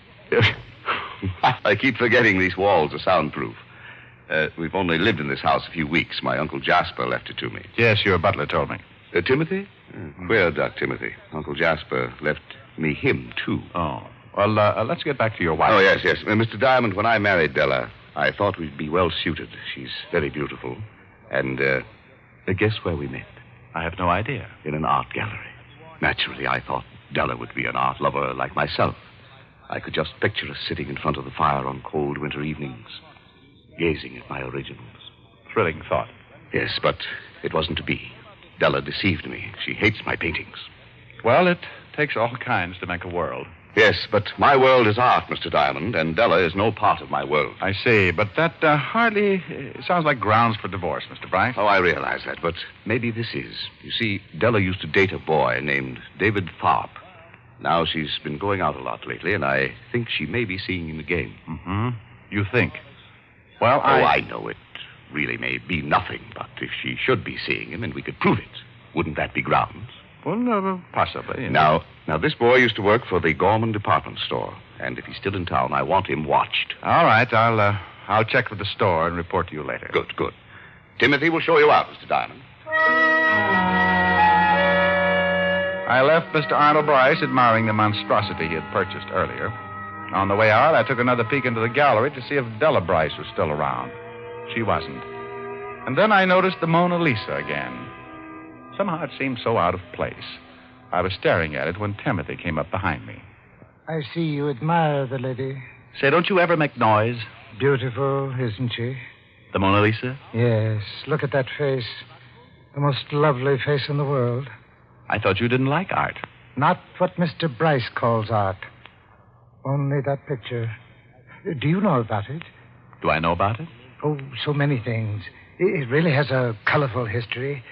I keep forgetting these walls are soundproof. We've only lived in this house a few weeks. My Uncle Jasper left it to me. Yes, your butler told me. Timothy? Queer duck, Timothy. Uncle Jasper left me him, too. Oh. Well, let's get back to your wife. Oh, yes. Mr. Diamond, when I married Della, I thought we'd be well suited. She's very beautiful. And, guess where we met? I have no idea. In an art gallery. Naturally, I thought Della would be an art lover like myself. I could just picture us sitting in front of the fire on cold winter evenings, gazing at my originals. Thrilling thought. Yes, but it wasn't to be. Della deceived me. She hates my paintings. Well, it takes all kinds to make a world. Yes, but my world is art, Mr. Diamond, and Della is no part of my world. I see, but that hardly sounds like grounds for divorce, Mr. Bryce. Oh, I realize that, but maybe this is. You see, Della used to date a boy named David Tharp. Now she's been going out a lot lately, and I think she may be seeing him again. Mm-hmm. You think? Well, I know it really may be nothing, but if she should be seeing him and we could prove it, wouldn't that be grounds? Well, possibly. Now, this boy used to work for the Gorman department store, and if he's still in town, I want him watched. All right, I'll check with the store and report to you later. Good. Timothy will show you out, Mr. Diamond. I left Mr. Arnold Bryce admiring the monstrosity he had purchased earlier. On the way out, I took another peek into the gallery to see if Della Bryce was still around. She wasn't. And then I noticed the Mona Lisa again. Somehow it seemed so out of place. I was staring at it when Timothy came up behind me. I see you admire the lady. Say, don't you ever make noise? Beautiful, isn't she? The Mona Lisa? Yes. Look at that face. The most lovely face in the world. I thought you didn't like art. Not what Mr. Bryce calls art. Only that picture. Do you know about it? Do I know about it? Oh, so many things. It really has a colorful history.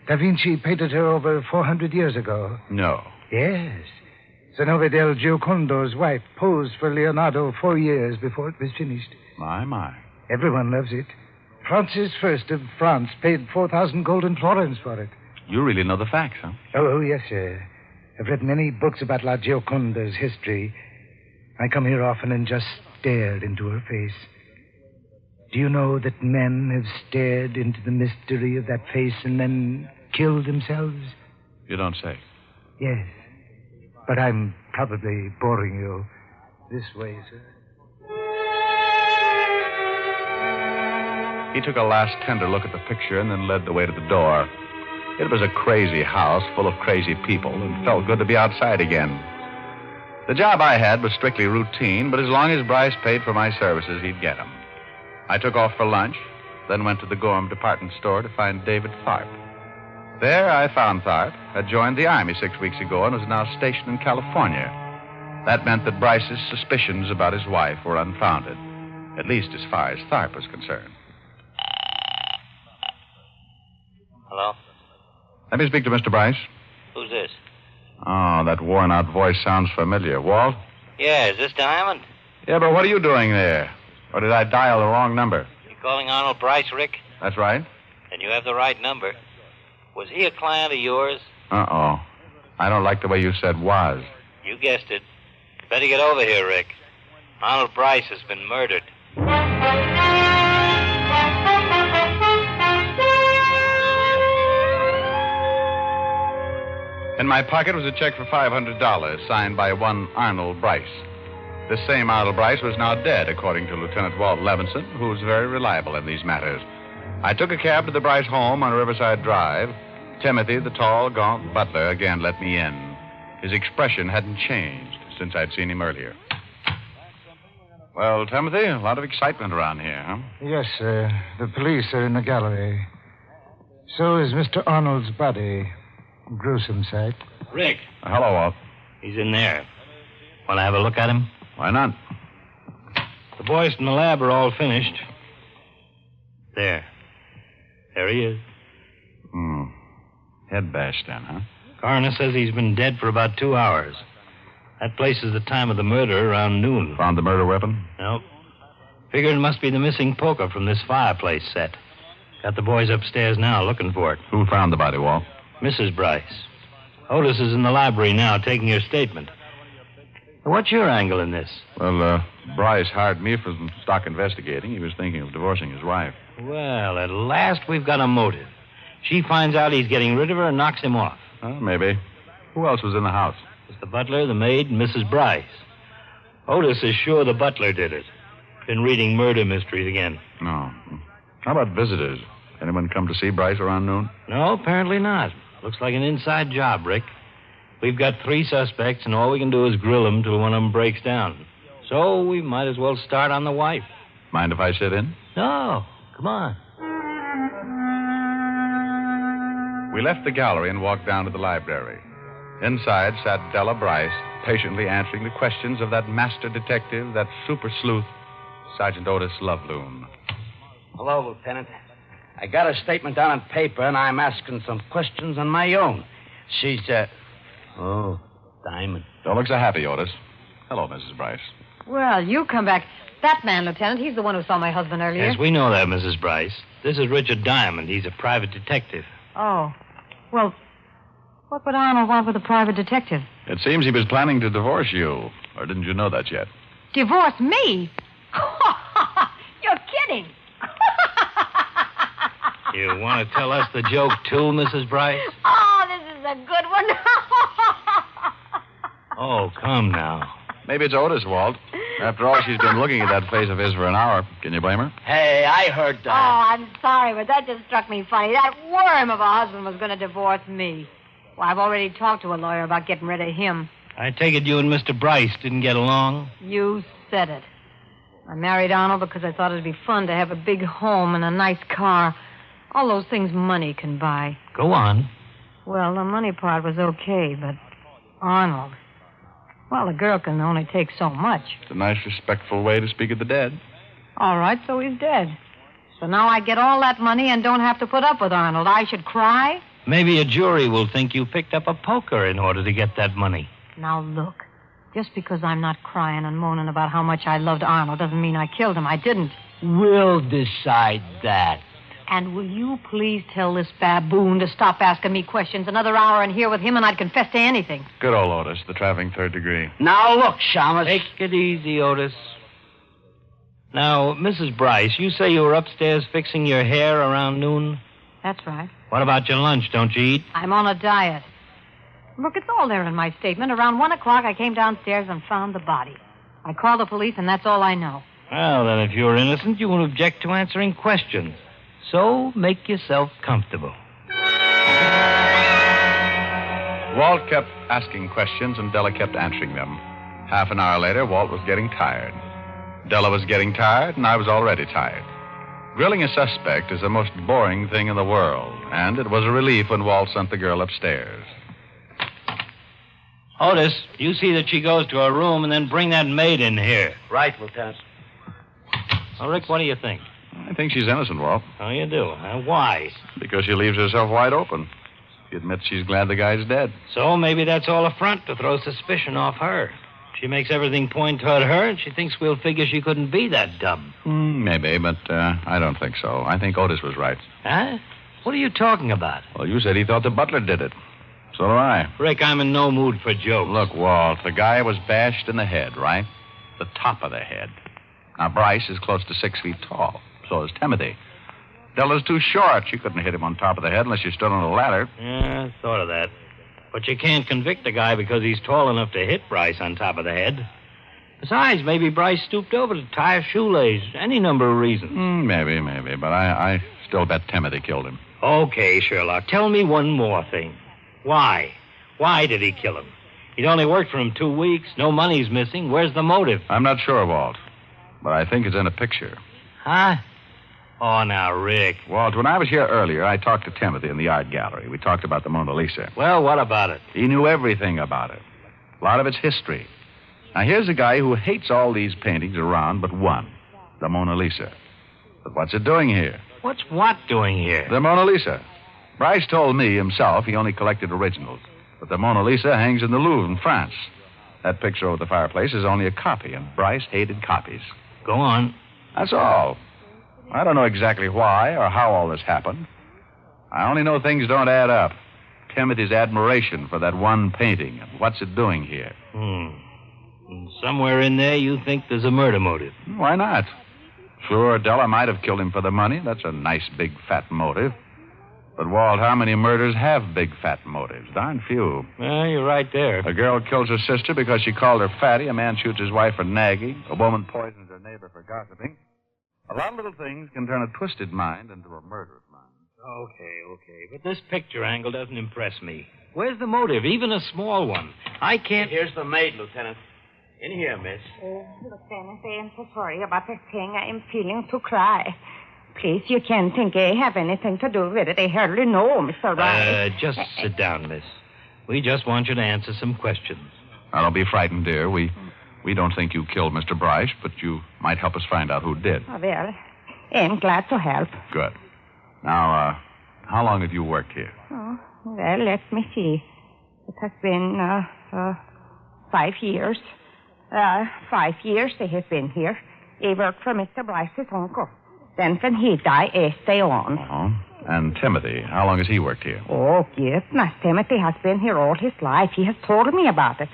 Da Vinci painted her over 400 years ago. No. Yes. Zenobia del Giocondo's wife posed for Leonardo 4 years before it was finished. My. Everyone loves it. Francis I of France paid 4,000 golden florins for it. You really know the facts, huh? Oh, yes, sir. I've read many books about La Gioconda's history. I come here often and just stare into her face. Do you know that men have stared into the mystery of that face and then killed themselves? You don't say. Yes. But I'm probably boring you. This way, sir. He took a last tender look at the picture and then led the way to the door. It was a crazy house full of crazy people, and felt good to be outside again. The job I had was strictly routine, but as long as Bryce paid for my services, he'd get them. I took off for lunch, then went to the Gorham department store to find David Tharp. There I found Tharp, had joined the Army 6 weeks ago and was now stationed in California. That meant that Bryce's suspicions about his wife were unfounded, at least as far as Tharp was concerned. Hello? Let me speak to Mr. Bryce. Who's this? Oh, that worn-out voice sounds familiar. Walt? Yeah, is this Diamond? Yeah, but what are you doing there? Or did I dial the wrong number? You calling Arnold Bryce, Rick? That's right. Then you have the right number. Was he a client of yours? Uh-oh. I don't like the way you said was. You guessed it. Better get over here, Rick. Arnold Bryce has been murdered. In my pocket was a check for $500 signed by one Arnold Bryce. This same Arnold Bryce was now dead, according to Lieutenant Walt Levinson, who was very reliable in these matters. I took a cab to the Bryce home on Riverside Drive. Timothy, the tall, gaunt butler, again let me in. His expression hadn't changed since I'd seen him earlier. Well, Timothy, a lot of excitement around here, huh? Yes, sir. The police are in the gallery. So is Mr. Arnold's body. Gruesome sight. Rick. Hello, Walt. He's in there. Want to have a look at him? Why not? The boys from the lab are all finished. There he is. Head bashed then, huh? Coroner says he's been dead for about 2 hours. That places the time of the murder around noon. Found the murder weapon? Nope. Figured it must be the missing poker from this fireplace set. Got the boys upstairs now looking for it. Who found the body, Walt? Mrs. Bryce. Otis is in the library now taking her statement. What's your angle in this? Well, Bryce hired me for some stock investigating. He was thinking of divorcing his wife. Well, at last we've got a motive. She finds out he's getting rid of her and knocks him off. Maybe. Who else was in the house? It's the butler, the maid, and Mrs. Bryce. Otis is sure the butler did it. Been reading murder mysteries again. No. How about visitors? Anyone come to see Bryce around noon? No, apparently not. Looks like an inside job, Rick. We've got 3 suspects, and all we can do is grill them till one of them breaks down. So we might as well start on the wife. Mind if I sit in? No. Come on. We left the gallery and walked down to the library. Inside sat Della Bryce, patiently answering the questions of that master detective, that super sleuth, Sergeant Otis Loveloon. Hello, Lieutenant. I got a statement down on paper, and I'm asking some questions on my own. She's, Oh, Diamond. Don't look so happy, Otis. Hello, Mrs. Bryce. Well, you come back. That man, Lieutenant, he's the one who saw my husband earlier. Yes, we know that, Mrs. Bryce. This is Richard Diamond. He's a private detective. Oh. Well, what would Arnold want with a private detective? It seems he was planning to divorce you. Or didn't you know that yet? Divorce me? You're kidding. You want to tell us the joke, too, Mrs. Bryce? Oh, this is a good one. Oh, come now. Maybe it's Otis, Walt. After all, she's been looking at that face of his for an hour. Can you blame her? Hey, I heard that. Oh, I'm sorry, but that just struck me funny. That worm of a husband was going to divorce me. Well, I've already talked to a lawyer about getting rid of him. I take it you and Mr. Bryce didn't get along? You said it. I married Arnold because I thought it'd be fun to have a big home and a nice car. All those things money can buy. Go on. Well, the money part was okay, but Arnold... Well, a girl can only take so much. It's a nice, respectful way to speak of the dead. All right, so he's dead. So now I get all that money and don't have to put up with Arnold. I should cry? Maybe a jury will think you picked up a poker in order to get that money. Now, look. Just because I'm not crying and moaning about how much I loved Arnold doesn't mean I killed him. I didn't. We'll decide that. And will you please tell this baboon to stop asking me questions? Another hour in here with him and I'd confess to anything. Good old Otis, the traveling third degree. Now, look, Shamus. Take it easy, Otis. Now, Mrs. Bryce, you say you were upstairs fixing your hair around noon? That's right. What about your lunch? Don't you eat? I'm on a diet. Look, it's all there in my statement. Around 1 o'clock, I came downstairs and found the body. I called the police, and that's all I know. Well, then, if you're innocent, you won't object to answering questions. So, make yourself comfortable. Walt kept asking questions, and Della kept answering them. Half an hour later, Walt was getting tired. Della was getting tired, and I was already tired. Grilling a suspect is the most boring thing in the world, and it was a relief when Walt sent the girl upstairs. Otis, you see that she goes to her room and then bring that maid in here. Right, Lieutenant. Well, Rick, what do you think? I think she's innocent, Walt. Oh, you do? Why? Because she leaves herself wide open. She admits she's glad the guy's dead. So maybe that's all a front to throw suspicion off her. She makes everything point toward her, and she thinks we'll figure she couldn't be that dumb. Maybe, but I don't think so. I think Otis was right. Huh? What are you talking about? Well, you said he thought the butler did it. So do I. Rick, I'm in no mood for jokes. Look, Walt, the guy was bashed in the head, right? The top of the head. Now, Bryce is close to 6 feet tall. So is Timothy. Della's too short. She couldn't hit him on top of the head unless she stood on a ladder. Yeah, I thought of that. But you can't convict a guy because he's tall enough to hit Bryce on top of the head. Besides, maybe Bryce stooped over to tie a shoelace. Any number of reasons. Maybe. But I still bet Timothy killed him. Okay, Sherlock. Tell me one more thing. Why? Why did he kill him? He'd only worked for him 2 weeks. No money's missing. Where's the motive? I'm not sure, Walt. but I think it's in a picture. Huh? Oh, now, Rick. Walt, when I was here earlier, I talked to Timothy in the art gallery. We talked about the Mona Lisa. Well, what about it? He knew everything about it. A lot of its history. Now, here's a guy who hates all these paintings around but one, the Mona Lisa. But what's it doing here? What's what doing here? The Mona Lisa. Bryce told me himself he only collected originals. But the Mona Lisa hangs in the Louvre in France. That picture over the fireplace is only a copy, and Bryce hated copies. Go on. That's all. I don't know exactly why or how all this happened. I only know things don't add up. Timothy's admiration for that one painting and what's it doing here. And somewhere in there you think there's a murder motive. Why not? Sure, Della might have killed him for the money. That's a nice, big, fat motive. But, Walt, how many murders have big, fat motives? Darn few. Well, you're right there. A girl kills her sister because she called her fatty. A man shoots his wife for nagging. A woman poisons her neighbor for gossiping. A lot of little things can turn a twisted mind into a murderous mind. Okay. But this picture angle doesn't impress me. Where's the motive, even a small one? I can't... Here's the maid, Lieutenant. In here, miss. Lieutenant, I am so sorry about this thing. I am feeling to cry. Please, you can't think I have anything to do with it. I hardly know, Mr. Rice. Just sit down, miss. We just want you to answer some questions. Now, don't be frightened, dear. We don't think you killed Mr. Bryce, but you might help us find out who did. Oh, well, I'm glad to help. Good. Now, how long have you worked here? Oh, well, let me see. It has been 5 years. 5 years they have been here. I worked for Mr. Bryce's uncle. Then when he died, I stay on. Oh. And Timothy, how long has he worked here? Oh, goodness. Timothy has been here all his life. He has told me about it.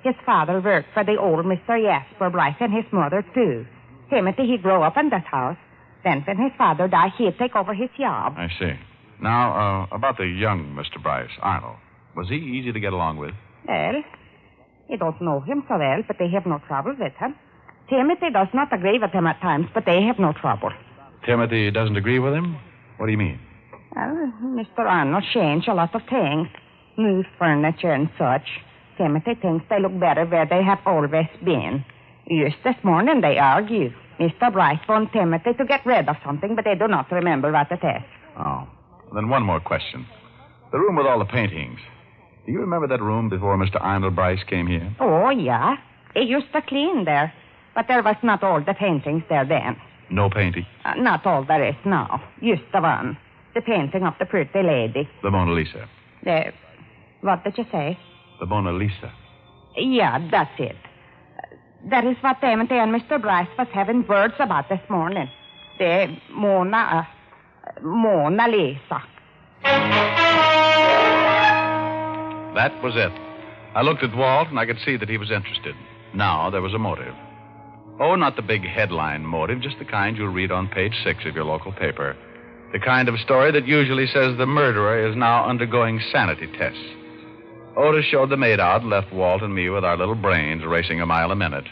His father worked for the old Mr. Jasper Bryce and his mother, too. Timothy, he grew up in that house. Then when his father died, he'd take over his job. I see. Now, about the young Mr. Bryce, Arnold. Was he easy to get along with? Well, I don't know him so well, but they have no trouble with him. Timothy does not agree with him at times, but they have no trouble. Timothy doesn't agree with him? What do you mean? Well, Mr. Arnold changed a lot of things. Moved furniture and such. Timothy thinks they look better where they have always been. Just this morning they argue. Mr. Bryce wants Timothy to get rid of something, but they do not remember what it is. Oh. Then one more question. The room with all the paintings. Do you remember that room before Mr. Arnold Bryce came here? Oh, yeah. He used to clean there. But there was not all the paintings there then. No painting? Not all there is now. Just the one. The painting of the pretty lady. The Mona Lisa. What did you say? The Mona Lisa. Yeah, that's it. That is what Timothy and Mr. Bryce was having words about this morning. The Mona Lisa. That was it. I looked at Walt, and I could see that he was interested. Now there was a motive. Oh, not the big headline motive, just the kind you'll read on page 6 of your local paper. The kind of story that usually says the murderer is now undergoing sanity tests. Otis showed the maid out and left Walt and me with our little brains racing a mile a minute.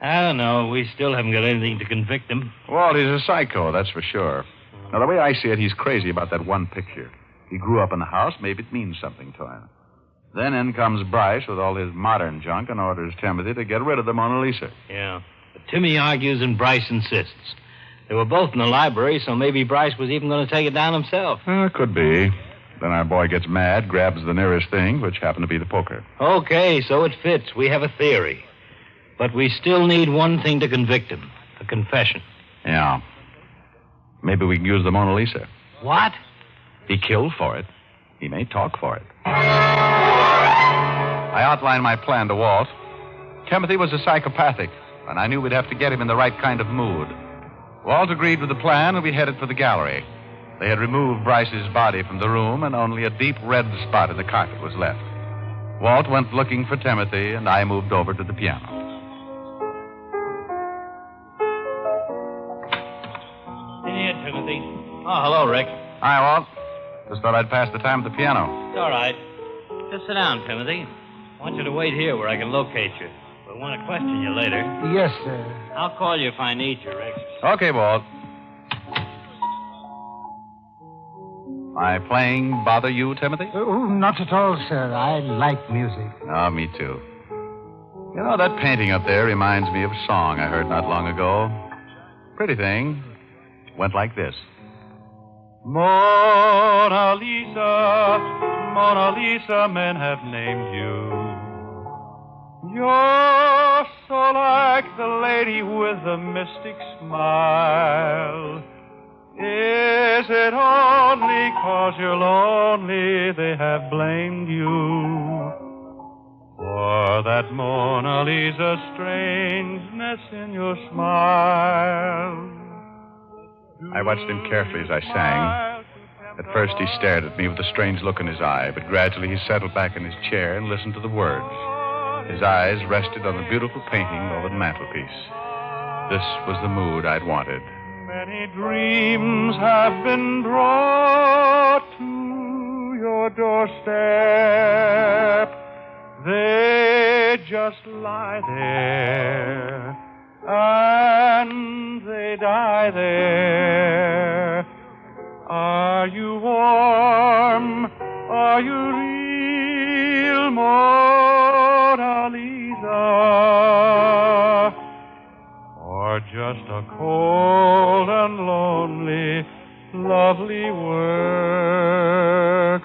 I don't know. We still haven't got anything to convict him. Walt, he's a psycho, that's for sure. Now, the way I see it, he's crazy about that one picture. He grew up in the house. Maybe it means something to him. Then in comes Bryce with all his modern junk and orders Timothy to get rid of the Mona Lisa. Yeah. But Timmy argues and Bryce insists. They were both in the library, so maybe Bryce was even going to take it down himself. Could be. Then our boy gets mad, grabs the nearest thing, which happened to be the poker. Okay, so it fits. We have a theory. But we still need one thing to convict him. A confession. Yeah. Maybe we can use the Mona Lisa. What? He killed for it. He may talk for it. I outlined my plan to Walt. Timothy was a psychopathic, and I knew we'd have to get him in the right kind of mood. Walt agreed with the plan, and we headed for the gallery. They had removed Bryce's body from the room, and only a deep red spot in the carpet was left. Walt went looking for Timothy, and I moved over to the piano. In here, Timothy. Oh, hello, Rick. Hi, Walt. Just thought I'd pass the time at the piano. It's all right. Just sit down, Timothy. I want you to wait here where I can locate you. We'll want to question you later. Yes, sir. I'll call you if I need you, Rick. Okay, Walt. My playing bother you, Timothy? Oh, not at all, sir. I like music. Oh, me too. You know, that painting up there reminds me of a song I heard not long ago. Pretty thing. Went like this. Mona Lisa, Mona Lisa, men have named you. You're so like the lady with the mystic smile. Is it only 'cause you're lonely they have blamed you for that Mona Lisa strangeness in your smile? I watched him carefully as I sang. At first he stared at me with a strange look in his eye, but gradually he settled back in his chair and listened to the words. His eyes rested on the beautiful painting over the mantelpiece. This was the mood I'd wanted. Many dreams have been brought to your doorstep. They just lie there, and they die there. Are you warm? Are you real, Mona Lisa? Or just a cold and lonely, lovely work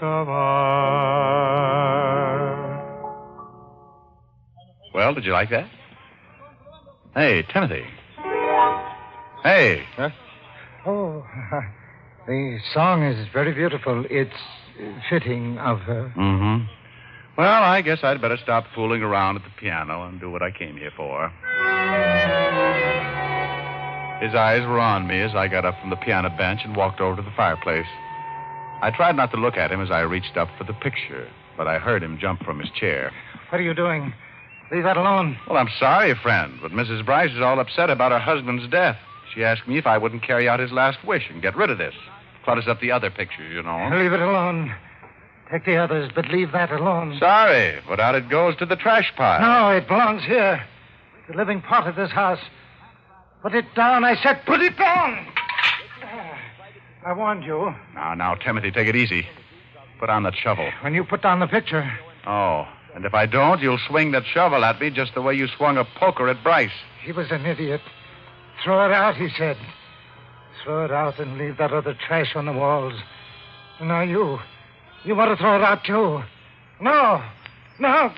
of art? Well, did you like that? Hey, Timothy. Hey. Huh? Oh, the song is very beautiful. It's fitting of her. Mm-hmm. Well, I guess I'd better stop fooling around at the piano and do what I came here for. His eyes were on me as I got up from the piano bench and walked over to the fireplace. I tried not to look at him as I reached up for the picture, but I heard him jump from his chair. What are you doing? Leave that alone. Well, I'm sorry, friend, but Mrs. Bryce is all upset about her husband's death. She asked me if I wouldn't carry out his last wish and get rid of this. Clutters up the other pictures, you know. Leave it alone. Take the others, but leave that alone. Sorry, but out it goes to the trash pile. No, it belongs here. The living part of this house. Put it down, I said. Put it down! I warned you. Now, Timothy, take it easy. Put on that shovel. When you put down the picture. Oh, and if I don't, you'll swing that shovel at me just the way you swung a poker at Bryce. He was an idiot. Throw it out, he said. Throw it out and leave that other trash on the walls. Now you want to throw it out, too. No,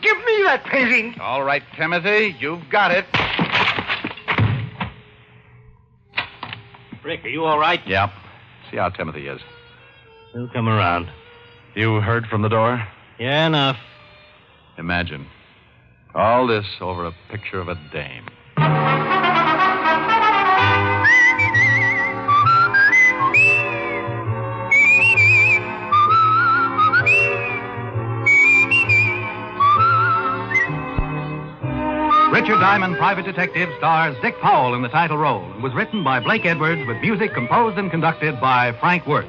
give me that painting. All right, Timothy, you've got it. Rick, are you all right? Yeah. See how Timothy is. He'll come around. You heard from the door? Yeah, enough. Imagine. All this over a picture of a dame. Richard Diamond, Private Detective, stars Dick Powell in the title role and was written by Blake Edwards with music composed and conducted by Frank Worth.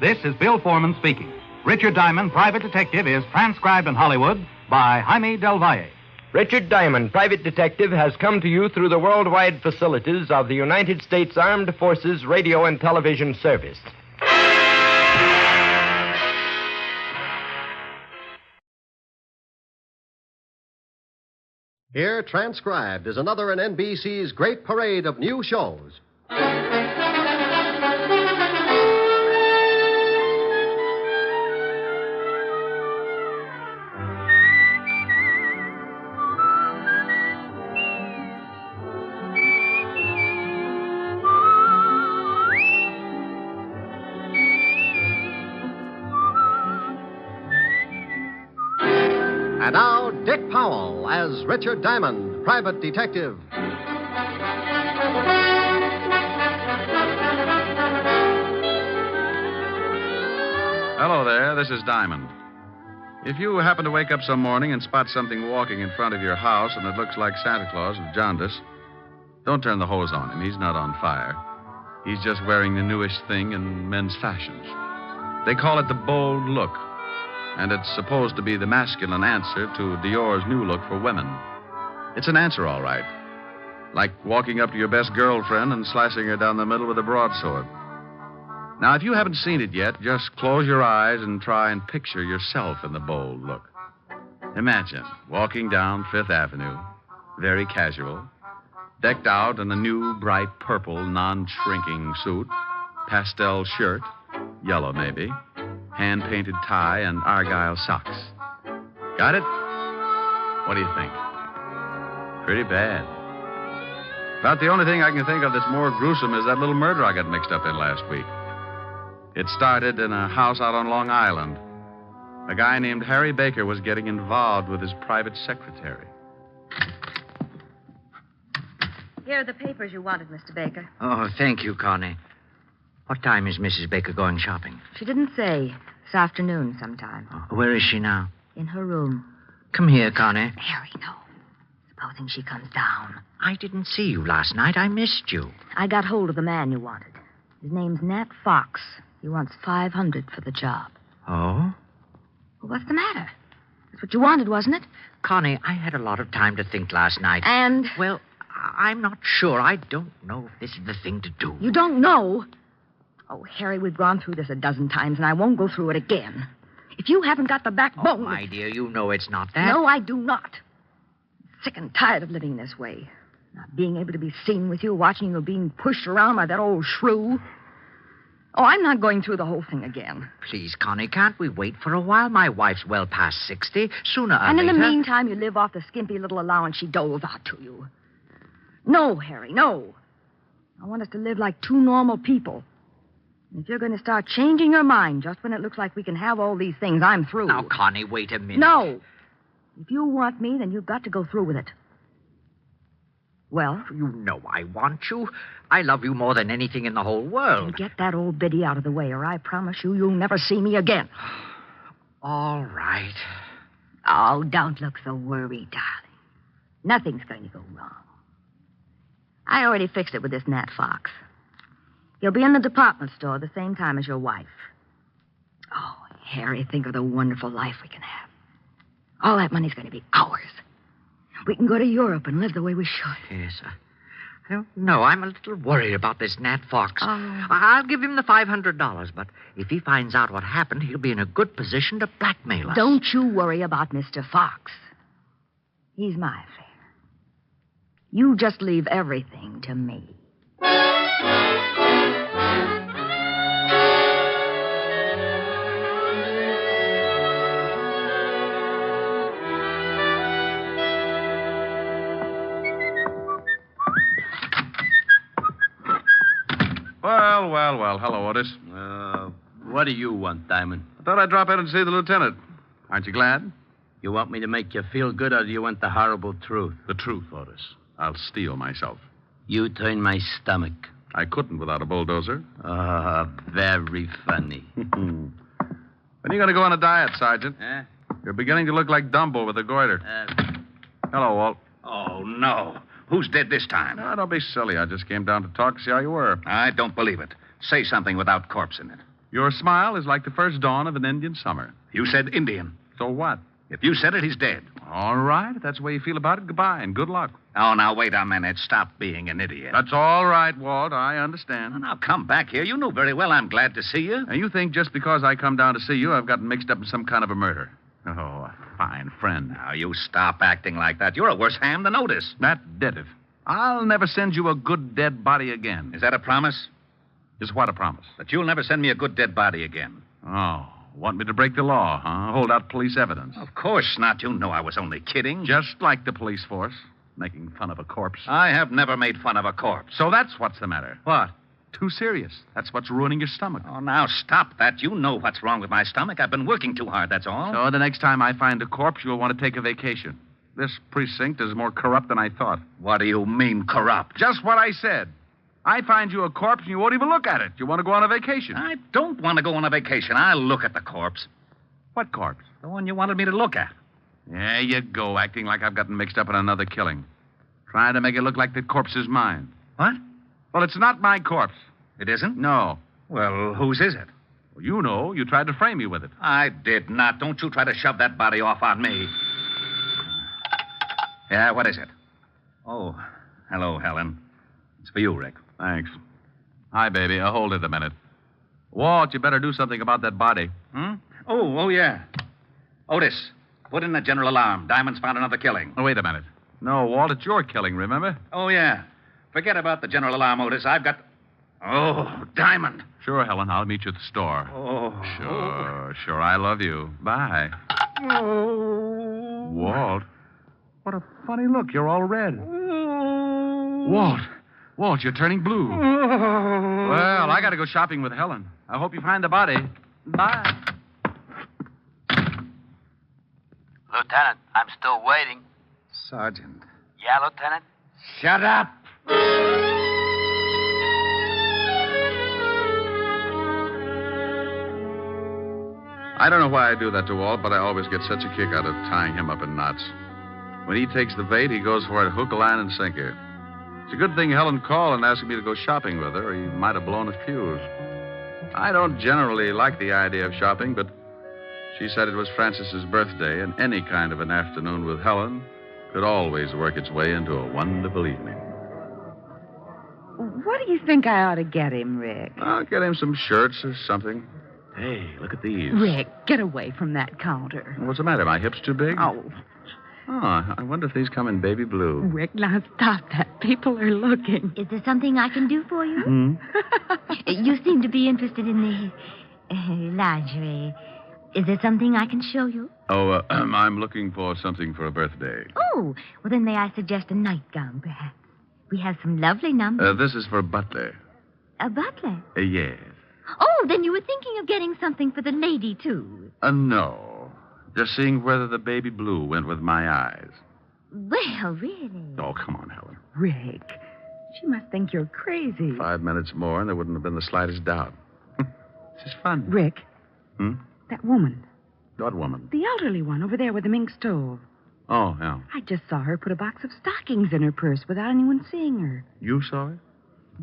This is Bill Foreman speaking. Richard Diamond, Private Detective is transcribed in Hollywood by Jaime Del Valle. Richard Diamond, Private Detective, has come to you through the worldwide facilities of the United States Armed Forces Radio and Television Service. Here, transcribed, is another in NBC's great parade of new shows. And now, Dick Powell as Richard Diamond, Private Detective. Hello there, this is Diamond. If you happen to wake up some morning and spot something walking in front of your house and it looks like Santa Claus with jaundice, don't turn the hose on him. He's not on fire. He's just wearing the newest thing in men's fashions. They call it the bold look. And it's supposed to be the masculine answer to Dior's new look for women. It's an answer, all right. Like walking up to your best girlfriend and slicing her down the middle with a broadsword. Now, if you haven't seen it yet, just close your eyes and try and picture yourself in the bold look. Imagine walking down Fifth Avenue, very casual, decked out in a new, bright purple, non-shrinking suit, pastel shirt, yellow maybe, hand-painted tie, and argyle socks. Got it? What do you think? Pretty bad. About the only thing I can think of that's more gruesome is that little murder I got mixed up in last week. It started in a house out on Long Island. A guy named Harry Baker was getting involved with his private secretary. Here are the papers you wanted, Mr. Baker. Oh, thank you, Connie. What time is Mrs. Baker going shopping? She didn't say. This afternoon sometime. Where is she now? In her room. Come here, Connie. Harry, no. Supposing she comes down. I didn't see you last night. I missed you. I got hold of the man you wanted. His name's Nat Fox. He wants $500 for the job. Oh? Well, what's the matter? That's what you wanted, wasn't it? Connie, I had a lot of time to think last night. And? Well, I'm not sure. I don't know if this is the thing to do. You don't know? Oh, Harry, we've gone through this a dozen times, and I won't go through it again. If you haven't got the backbone... Oh, my dear, you know it's not that. No, I do not. I'm sick and tired of living this way. Not being able to be seen with you, watching you being pushed around by that old shrew. Oh, I'm not going through the whole thing again. Please, Connie, can't we wait for a while? My wife's well past 60. Sooner or and later... in the meantime, you live off the skimpy little allowance she doles out to you. No, Harry, no. I want us to live like two normal people. And if you're going to start changing your mind just when it looks like we can have all these things, I'm through. Now, Connie, wait a minute. No. If you want me, then you've got to go through with it. Well? You know I want you. I love you more than anything in the whole world. Then get that old biddy out of the way, or I promise you, you'll never see me again. All right. Oh, don't look so worried, darling. Nothing's going to go wrong. I already fixed it with this Nat Fox. He'll be in the department store the same time as your wife. Oh, Harry, think of the wonderful life we can have. All that money's going to be ours. We can go to Europe and live the way we should. Yes, I don't know. I'm a little worried about this Nat Fox. Oh. I'll give him the $500, but if he finds out what happened, he'll be in a good position to blackmail us. Don't you worry about Mr. Fox. He's my affair. You just leave everything to me. Well. Hello, Otis. What do you want, Diamond? I thought I'd drop in and see the lieutenant. Aren't you glad? You want me to make you feel good, or do you want the horrible truth? The truth, Otis. I'll steel myself. You turn my stomach. I couldn't without a bulldozer. Very funny. When are you going to go on a diet, Sergeant? You're beginning to look like Dumbo with a goiter. Hello, Walt. Oh, no. Who's dead this time? No, don't be silly. I just came down to talk to see how you were. I don't believe it. Say something without corpse in it. Your smile is like the first dawn of an Indian summer. You said Indian. So what? If you said it, he's dead. All right. If that's the way you feel about it, goodbye and good luck. Oh, now, wait a minute. Stop being an idiot. That's all right, Walt. I understand. Now, come back here. You know very well I'm glad to see you. And you think just because I come down to see you, I've gotten mixed up in some kind of a murder. Oh, a fine friend. Now, you stop acting like that. You're a worse ham than Otis. That did it. I'll never send you a good dead body again. Is that a promise? Is what a promise? That you'll never send me a good dead body again. Oh, want me to break the law, huh? Hold out police evidence. Of course not. You know I was only kidding. Just like the police force, making fun of a corpse. I have never made fun of a corpse. So that's what's the matter. What? Too serious. That's what's ruining your stomach. Oh, now stop that. You know what's wrong with my stomach. I've been working too hard, that's all. So the next time I find a corpse, you'll want to take a vacation. This precinct is more corrupt than I thought. What do you mean, corrupt? Just what I said. I find you a corpse and you won't even look at it. You want to go on a vacation. I don't want to go on a vacation. I'll look at the corpse. What corpse? The one you wanted me to look at. There you go, acting like I've gotten mixed up in another killing. Trying to make it look like the corpse is mine. What? Well, it's not my corpse. It isn't? No. Well, whose is it? Well, you know. You tried to frame me with it. I did not. Don't you try to shove that body off on me. Yeah, what is it? Oh, hello, Helen. It's for you, Rick. Thanks. Hi, baby. Hold it a minute. Walt, you better do something about that body. Oh, yeah. Otis, Put in the general alarm. Diamond's found another killing. Oh, wait a minute. No, Walt, it's your killing, remember? Oh, yeah. Forget about the general alarm, Otis. I've got... Oh, Diamond. Sure, Helen. I'll meet you at the store. Oh. Sure. I love you. Bye. Oh. Walt. What a funny look. You're all red. Walt, you're turning blue. Well, I got to go shopping with Helen. I hope you find the body. Bye. Lieutenant, I'm still waiting. Sergeant. Yeah, Lieutenant? Shut up. I don't know why I do that to Walt, but I always get such a kick out of tying him up in knots. When he takes the bait, he goes for it hook, line, and sinker. It's a good thing Helen called and asked me to go shopping with her, or he might have blown a fuse. I don't generally like the idea of shopping, but she said it was Frances's birthday, and any kind of an afternoon with Helen could always work its way into a wonderful evening. What do you think I ought to get him, Rick? I'll get him some shirts or something. Hey, look at these. Rick, get away from that counter. What's the matter? My hips too big? Oh, I wonder if these come in baby blue. Rick, now stop that. People are looking. Is there something I can do for you? Hmm? You seem to be interested in the lingerie. Is there something I can show you? Oh, I'm looking for something for a birthday. Oh, well, then may I suggest a nightgown, perhaps? We have some lovely numbers. This is for Butler. A butler? Yes. Oh, then you were thinking of getting something for the lady, too. No. Just seeing whether the baby blue went with my eyes. Well, really. Oh, come on, Helen. Rick, she must think you're crazy. 5 minutes more, and there wouldn't have been the slightest doubt. This is fun. Rick, that woman. What woman? The elderly one over there with the mink stove. Oh, yeah. I just saw her put a box of stockings in her purse without anyone seeing her. You saw it?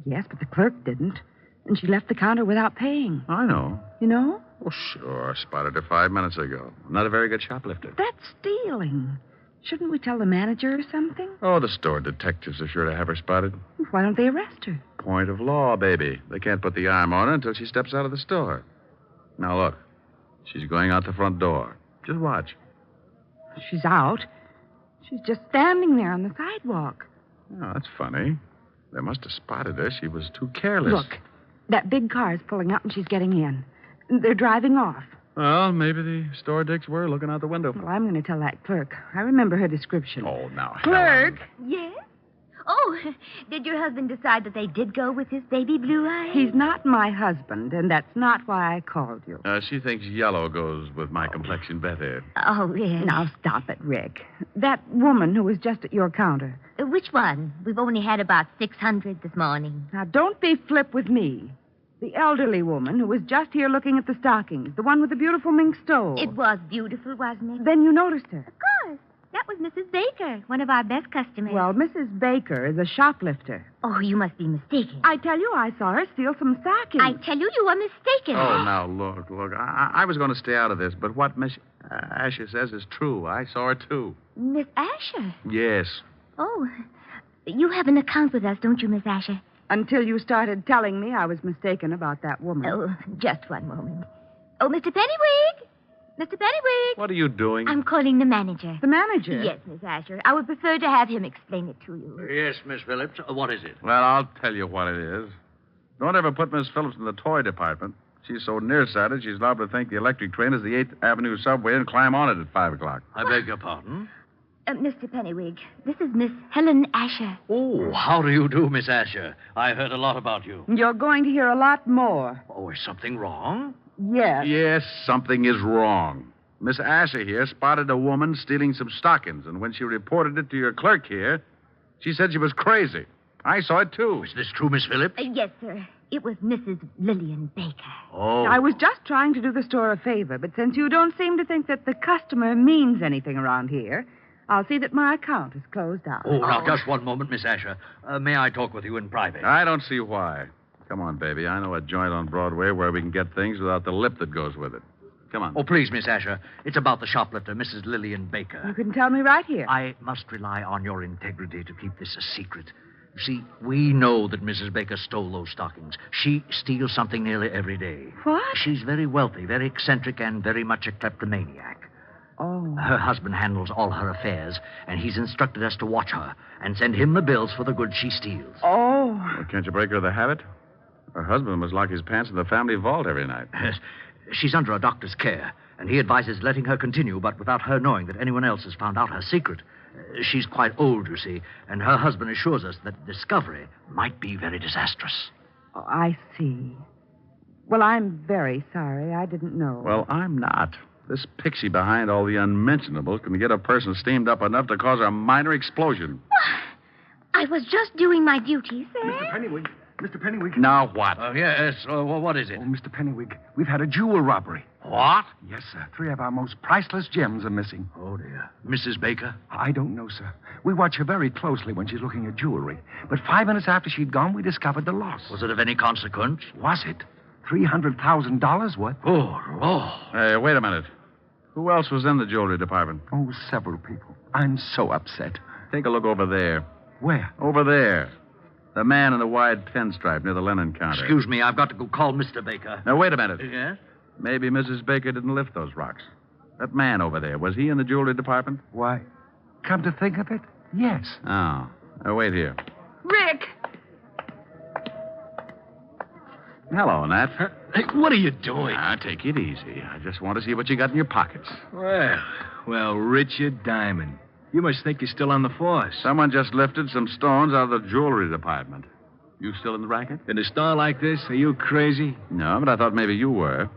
Yes, but the clerk didn't. And she left the counter without paying. I know. You know? Oh, sure. I spotted her 5 minutes ago. Not a very good shoplifter. That's stealing. Shouldn't we tell the manager or something? Oh, the store detectives are sure to have her spotted. Why don't they arrest her? Point of law, baby. They can't put the arm on her until she steps out of the store. Now, look. She's going out the front door. Just watch. She's out. She's just standing there on the sidewalk. Oh, that's funny. They must have spotted her. She was too careless. Look, that big car's pulling up and she's getting in. They're driving off. Well, maybe the store dicks were looking out the window. Well, I'm going to tell that clerk. I remember her description. Oh, now, Clerk! Yes? Oh, did your husband decide that they did go with his baby blue eyes? He's not my husband, and that's not why I called you. She thinks yellow goes with my complexion better. Oh, yes. Now, stop it, Rick. That woman who was just at your counter. Which one? We've only had about 600 this morning. Now, don't be flip with me. The elderly woman who was just here looking at the stockings. The one with the beautiful mink stove. It was beautiful, wasn't it? Then you noticed her. Of course. That was Mrs. Baker, one of our best customers. Well, Mrs. Baker is a shoplifter. Oh, you must be mistaken. I tell you, I saw her steal some stockings. I tell you, you are mistaken. Oh, now, look. I was going to stay out of this, but what Miss Asher says is true. I saw her, too. Miss Asher? Yes. Oh, you have an account with us, don't you, Miss Asher? Until you started telling me I was mistaken about that woman. Oh, just one moment. Oh, Mr. Pennywig! Mr. Pennywig! What are you doing? I'm calling the manager. The manager? Yes, Miss Asher. I would prefer to have him explain it to you. Yes, Miss Phillips. What is it? Well, I'll tell you what it is. Don't ever put Miss Phillips in the toy department. She's so nearsighted, she's liable to think the electric train is the 8th Avenue subway and climb on it at 5 o'clock. I beg your pardon? Mr. Pennywig, this is Miss Helen Asher. Oh, how do you do, Miss Asher? I heard a lot about you. You're going to hear a lot more. Oh, is something wrong? Yes. Yes, something is wrong. Miss Asher here spotted a woman stealing some stockings, and when she reported it to your clerk here, she said she was crazy. I saw it, too. Is this true, Miss Phillips? Yes, sir. It was Mrs. Lillian Baker. Oh. I was just trying to do the store a favor, but since you don't seem to think that the customer means anything around here, I'll see that my account is closed out. Oh, now, just one moment, Miss Asher. May I talk with you in private? I don't see why. Come on, baby. I know a joint on Broadway where we can get things without the lip that goes with it. Come on. Oh, please, Miss Asher. It's about the shoplifter, Mrs. Lillian Baker. You can tell me right here. I must rely on your integrity to keep this a secret. You see, we know that Mrs. Baker stole those stockings. She steals something nearly every day. What? She's very wealthy, very eccentric, and very much a kleptomaniac. Oh. Her husband handles all her affairs, and he's instructed us to watch her and send him the bills for the goods she steals. Oh. Well, can't you break her of the habit? Her husband must lock his pants in the family vault every night. She's under a doctor's care, and he advises letting her continue, but without her knowing that anyone else has found out her secret. She's quite old, you see, and her husband assures us that discovery might be very disastrous. Oh, I see. Well, I'm very sorry. I didn't know. Well, I'm not. This pixie behind all the unmentionables can get a person steamed up enough to cause a minor explosion. I was just doing my duty, sir. Mr. Pennywig. Mr. Pennywig. Now what? Yes, what is it? Oh, Mr. Pennywig, we've had a jewel robbery. What? Yes, sir. 3 of our most priceless gems are missing. Oh, dear. Mrs. Baker? I don't know, sir. We watch her very closely when she's looking at jewelry. But 5 minutes after she'd gone, we discovered the loss. Was it of any consequence? Was it? $300,000 worth. Oh, Lord. Hey, wait a minute. Who else was in the jewelry department? Oh, several people. I'm so upset. Take a look over there. Where? Over there. The man in the wide pinstripe near the linen counter. Excuse me, I've got to go call Mr. Baker. Now, wait a minute. Yes? Maybe Mrs. Baker didn't lift those rocks. That man over there, was he in the jewelry department? Why, come to think of it, yes. Oh. Now, wait here. Rick! Hello, Nat. Hey, what are you doing? Now, take it easy. I just want to see what you got in your pockets. Well, Richard Diamond. You must think you're still on the force. Someone just lifted some stones out of the jewelry department. You still in the racket? In a store like this? Are you crazy? No, but I thought maybe you were.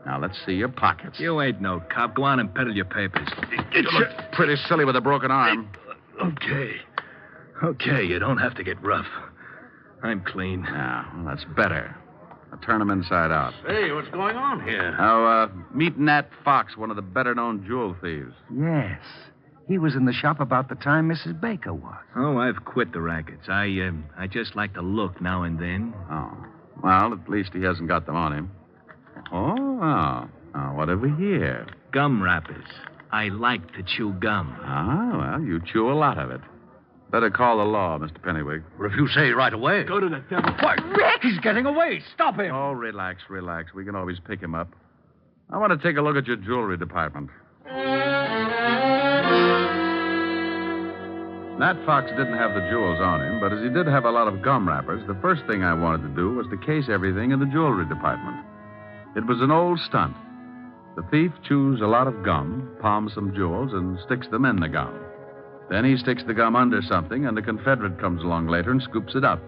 Now, let's see your pockets. You ain't no cop. Go on and peddle your papers. You look pretty silly with a broken arm. Okay, you don't have to get rough. I'm clean. Now, well, that's better. Now, turn them inside out. Hey, what's going on here? Now, meet Nat Fox, one of the better-known jewel thieves. Yes. He was in the shop about the time Mrs. Baker was. Oh, I've quit the rackets. I just like to look now and then. Oh. Well, at least he hasn't got them on him. Oh. What have we here? Gum wrappers. I like to chew gum. Ah, well, you chew a lot of it. Better call the law, Mr. Pennywig. Well, if you say right away. Go to the devil. What? Rick! He's getting away. Stop him. Oh, relax. We can always pick him up. I want to take a look at your jewelry department. Nat Fox didn't have the jewels on him, but as he did have a lot of gum wrappers, the first thing I wanted to do was to case everything in the jewelry department. It was an old stunt. The thief chews a lot of gum, palms some jewels, and sticks them in the gum. Then he sticks the gum under something, and the Confederate comes along later and scoops it up.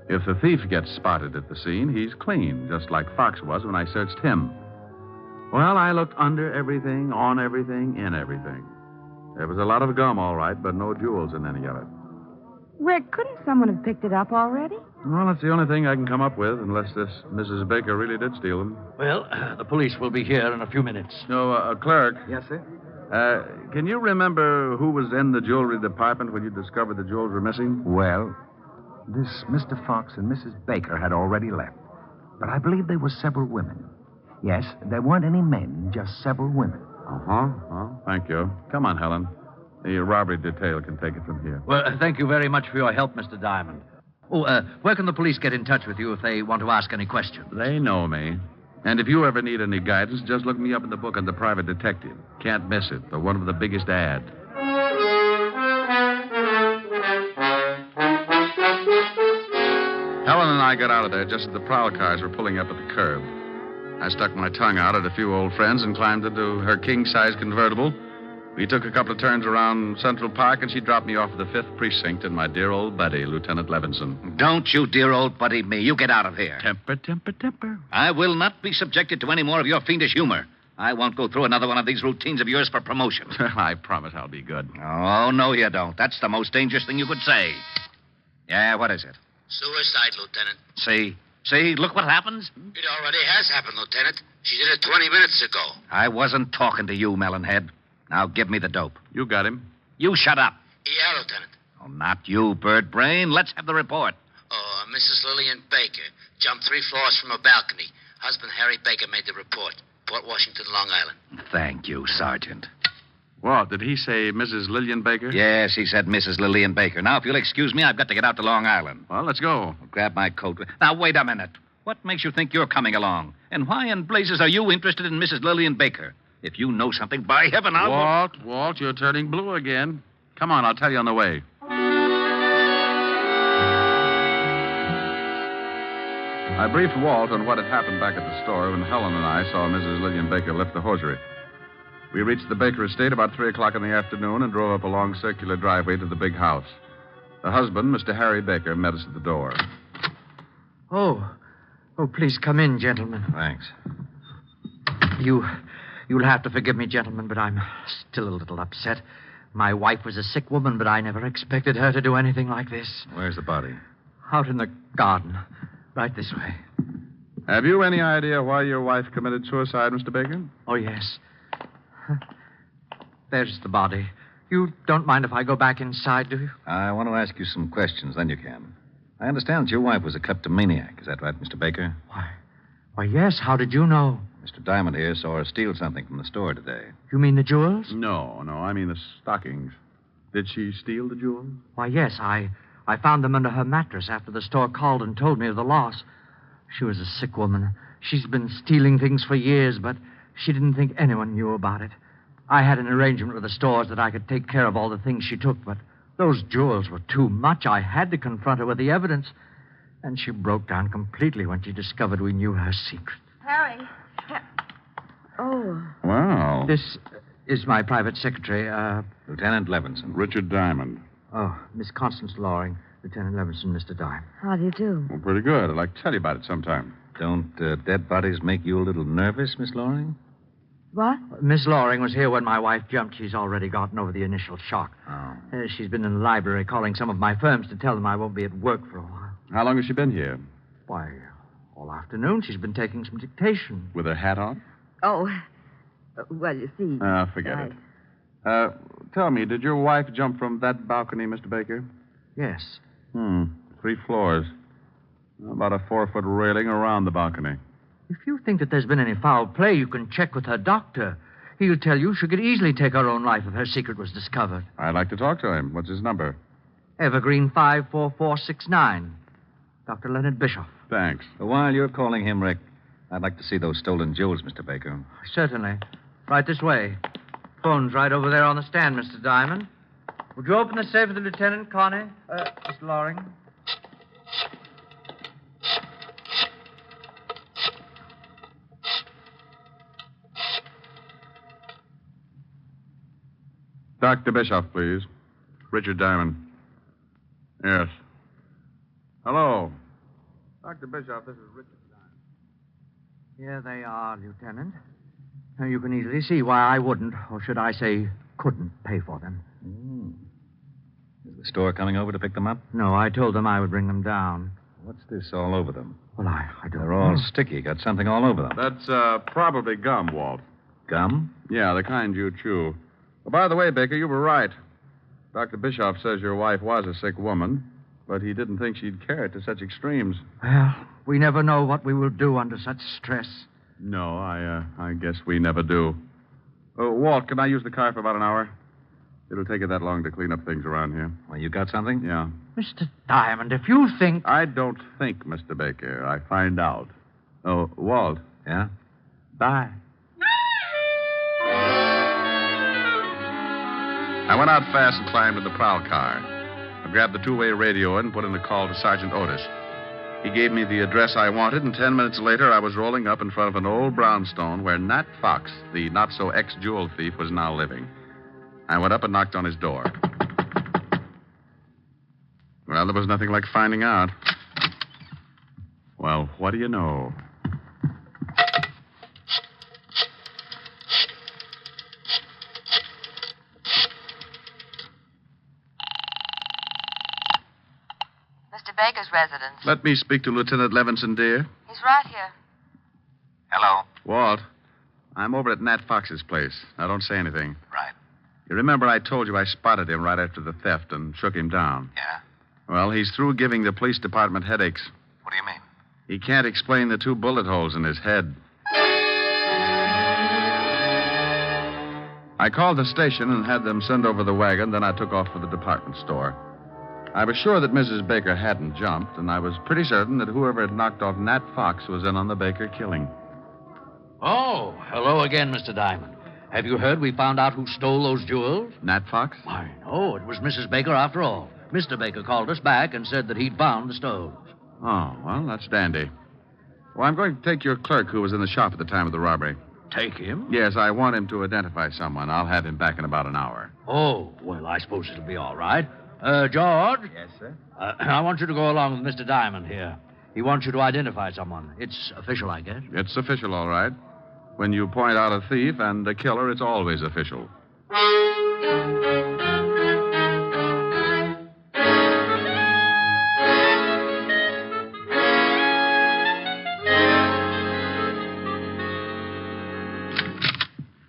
If the thief gets spotted at the scene, he's clean, just like Fox was when I searched him. Well, I looked under everything, on everything, in everything. There was a lot of gum, all right, but no jewels in any of it. Rick, couldn't someone have picked it up already? Well, that's the only thing I can come up with, unless this Mrs. Baker really did steal them. Well, the police will be here in a few minutes. So, clerk. Yes, sir? Can you remember who was in the jewelry department when you discovered the jewels were missing? Well, this Mr. Fox and Mrs. Baker had already left. But I believe there were several women. Yes, there weren't any men, just several women. Uh-huh. Well, thank you. Come on, Helen. The robbery detail can take it from here. Well, thank you very much for your help, Mr. Diamond. Oh, where can the police get in touch with you if they want to ask any questions? They know me. And if you ever need any guidance, just look me up in the book on the private detective. Can't miss it. For one of the biggest ads. Helen and I got out of there just as the prowl cars were pulling up at the curb. I stuck my tongue out at a few old friends and climbed into her king-size convertible. We took a couple of turns around Central Park, and she dropped me off at the 5th Precinct and my dear old buddy, Lieutenant Levinson. Don't you dear old buddy me. You get out of here. Temper. I will not be subjected to any more of your fiendish humor. I won't go through another one of these routines of yours for promotion. I promise I'll be good. Oh, no, you don't. That's the most dangerous thing you could say. Yeah, what is it? Suicide, Lieutenant. See, look what happens. It already has happened, Lieutenant. She did it 20 minutes ago. I wasn't talking to you, Melonhead. Now give me the dope. You got him. You shut up. Yeah, Lieutenant. Oh, not you, Bird Brain. Let's have the report. Oh, Mrs. Lillian Baker jumped 3 floors from a balcony. Husband Harry Baker made the report. Port Washington, Long Island. Thank you, Sergeant. What, did he say Mrs. Lillian Baker? Yes, he said Mrs. Lillian Baker. Now, if you'll excuse me, I've got to get out to Long Island. Well, let's go. Grab my coat. Now, wait a minute. What makes you think you're coming along? And why in blazes are you interested in Mrs. Lillian Baker? If you know something, by heaven, I'll... Walt, you're turning blue again. Come on, I'll tell you on the way. I briefed Walt on what had happened back at the store when Helen and I saw Mrs. Lillian Baker lift the hosiery. We reached the Baker estate about 3 o'clock in the afternoon and drove up a long circular driveway to the big house. The husband, Mr. Harry Baker, met us at the door. Oh, please come in, gentlemen. Thanks. You'll have to forgive me, gentlemen, but I'm still a little upset. My wife was a sick woman, but I never expected her to do anything like this. Where's the body? Out in the garden. Right this way. Have you any idea why your wife committed suicide, Mr. Baker? Oh, yes. There's the body. You don't mind if I go back inside, do you? I want to ask you some questions, then you can. I understand that your wife was a kleptomaniac. Is that right, Mr. Baker? Why, yes. How did you know? Mr. Diamond here saw her steal something from the store today. You mean the jewels? No, I mean the stockings. Did she steal the jewels? Why, yes. I found them under her mattress after the store called and told me of the loss. She was a sick woman. She's been stealing things for years, but she didn't think anyone knew about it. I had an arrangement with the stores that I could take care of all the things she took, but those jewels were too much. I had to confront her with the evidence. And she broke down completely when she discovered we knew her secret. Harry. Oh. Wow. This is my private secretary, Lieutenant Levinson. Richard Diamond. Oh, Miss Constance Loring, Lieutenant Levinson, Mr. Diamond. How do you do? Well, pretty good. I'd like to tell you about it sometime. Don't dead bodies make you a little nervous, Miss Loring? What? Miss Loring was here when my wife jumped. She's already gotten over the initial shock. Oh. She's been in the library calling some of my firms to tell them I won't be at work for a while. How long has she been here? Why, all afternoon she's been taking some dictation. With her hat on? Oh, well, you see... Forget it. Tell me, did your wife jump from that balcony, Mr. Baker? Yes. 3 floors. About a 4-foot railing around the balcony. If you think that there's been any foul play, you can check with her doctor. He'll tell you she could easily take her own life if her secret was discovered. I'd like to talk to him. What's his number? Evergreen 54469. Dr. Leonard Bischoff. Thanks. While you're calling him, Rick, I'd like to see those stolen jewels, Mr. Baker. Certainly. Right this way. Phone's right over there on the stand, Mr. Diamond. Would you open the safe for the lieutenant, Connie? Mr. Loring? Dr. Bischoff, please. Richard Diamond. Yes. Hello. Dr. Bischoff, this is Richard Diamond. Here they are, Lieutenant. Now, you can easily see why I wouldn't, or should I say, couldn't pay for them. Is the store coming over to pick them up? No, I told them I would bring them down. What's this all over them? Well, I don't They're know. all sticky. Got something all over them. That's probably gum, Walt. Gum? Yeah, the kind you chew. Oh, by the way, Baker, you were right. Dr. Bischoff says your wife was a sick woman, but he didn't think she'd carry it to such extremes. Well, we never know what we will do under such stress. No, I guess we never do. Walt, can I use the car for about an hour? It'll take it that long to clean up things around here. Well, you got something? Yeah. Mr. Diamond, if you think... I don't think, Mr. Baker. I find out. Oh, Walt. Yeah? Bye. I went out fast and climbed in the prowl car. I grabbed the 2-way radio and put in a call to Sergeant Otis. He gave me the address I wanted, and 10 minutes later, I was rolling up in front of an old brownstone where Nat Fox, the not-so-ex-jewel thief, was now living. I went up and knocked on his door. Well, there was nothing like finding out. Well, what do you know? Mr. Baker's residence. Let me speak to Lieutenant Levinson, dear. He's right here. Hello? Walt, I'm over at Nat Fox's place. Now, don't say anything. Right. You remember I told you I spotted him right after the theft and shook him down? Yeah? Well, he's through giving the police department headaches. What do you mean? He can't explain the 2 bullet holes in his head. I called the station and had them send over the wagon, then I took off for the department store. I was sure that Mrs. Baker hadn't jumped, and I was pretty certain that whoever had knocked off Nat Fox was in on the Baker killing. Oh, hello again, Mr. Diamond. Have you heard we found out who stole those jewels? Nat Fox? Why, no, it was Mrs. Baker after all. Mr. Baker called us back and said that he'd found the stones. Oh, well, that's dandy. Well, I'm going to take your clerk who was in the shop at the time of the robbery. Take him? Yes, I want him to identify someone. I'll have him back in about an hour. Oh, well, I suppose it'll be all right. George? Yes, sir? I want you to go along with Mr. Diamond here. He wants you to identify someone. It's official, I guess. It's official, all right. When you point out a thief and a killer, it's always official.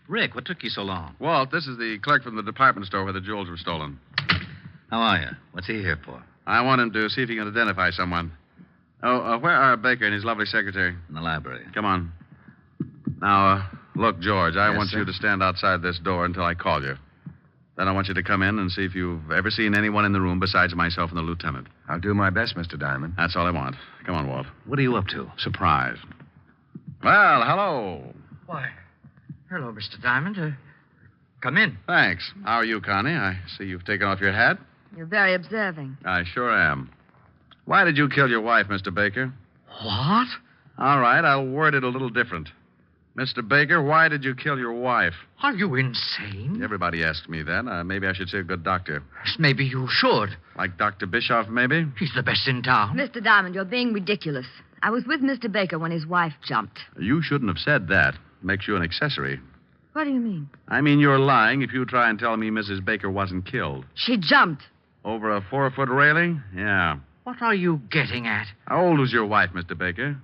Rick, what took you so long? Walt, this is the clerk from the department store where the jewels were stolen. How are you? What's he here for? I want him to see if he can identify someone. Oh, where are Baker and his lovely secretary? In the library. Come on. Now, look, George, I Yes, want sir? you to stand outside this door until I call you. Then I want you to come in and see if you've ever seen anyone in the room besides myself and the lieutenant. I'll do my best, Mr. Diamond. That's all I want. Come on, Walt. What are you up to? Surprise. Well, hello. Why, hello, Mr. Diamond. Come in. Thanks. How are you, Connie? I see you've taken off your hat. You're very observing. I sure am. Why did you kill your wife, Mr. Baker? What? All right, I'll word it a little different. Mr. Baker, why did you kill your wife? Are you insane? Everybody asks me that. Maybe I should say a good doctor. Maybe you should. Like Dr. Bischoff, maybe? He's the best in town. Mr. Diamond, you're being ridiculous. I was with Mr. Baker when his wife jumped. You shouldn't have said that. Makes you an accessory. What do you mean? I mean, you're lying if you try and tell me Mrs. Baker wasn't killed. She jumped. Over a 4-foot railing? Yeah. What are you getting at? How old was your wife, Mr. Baker?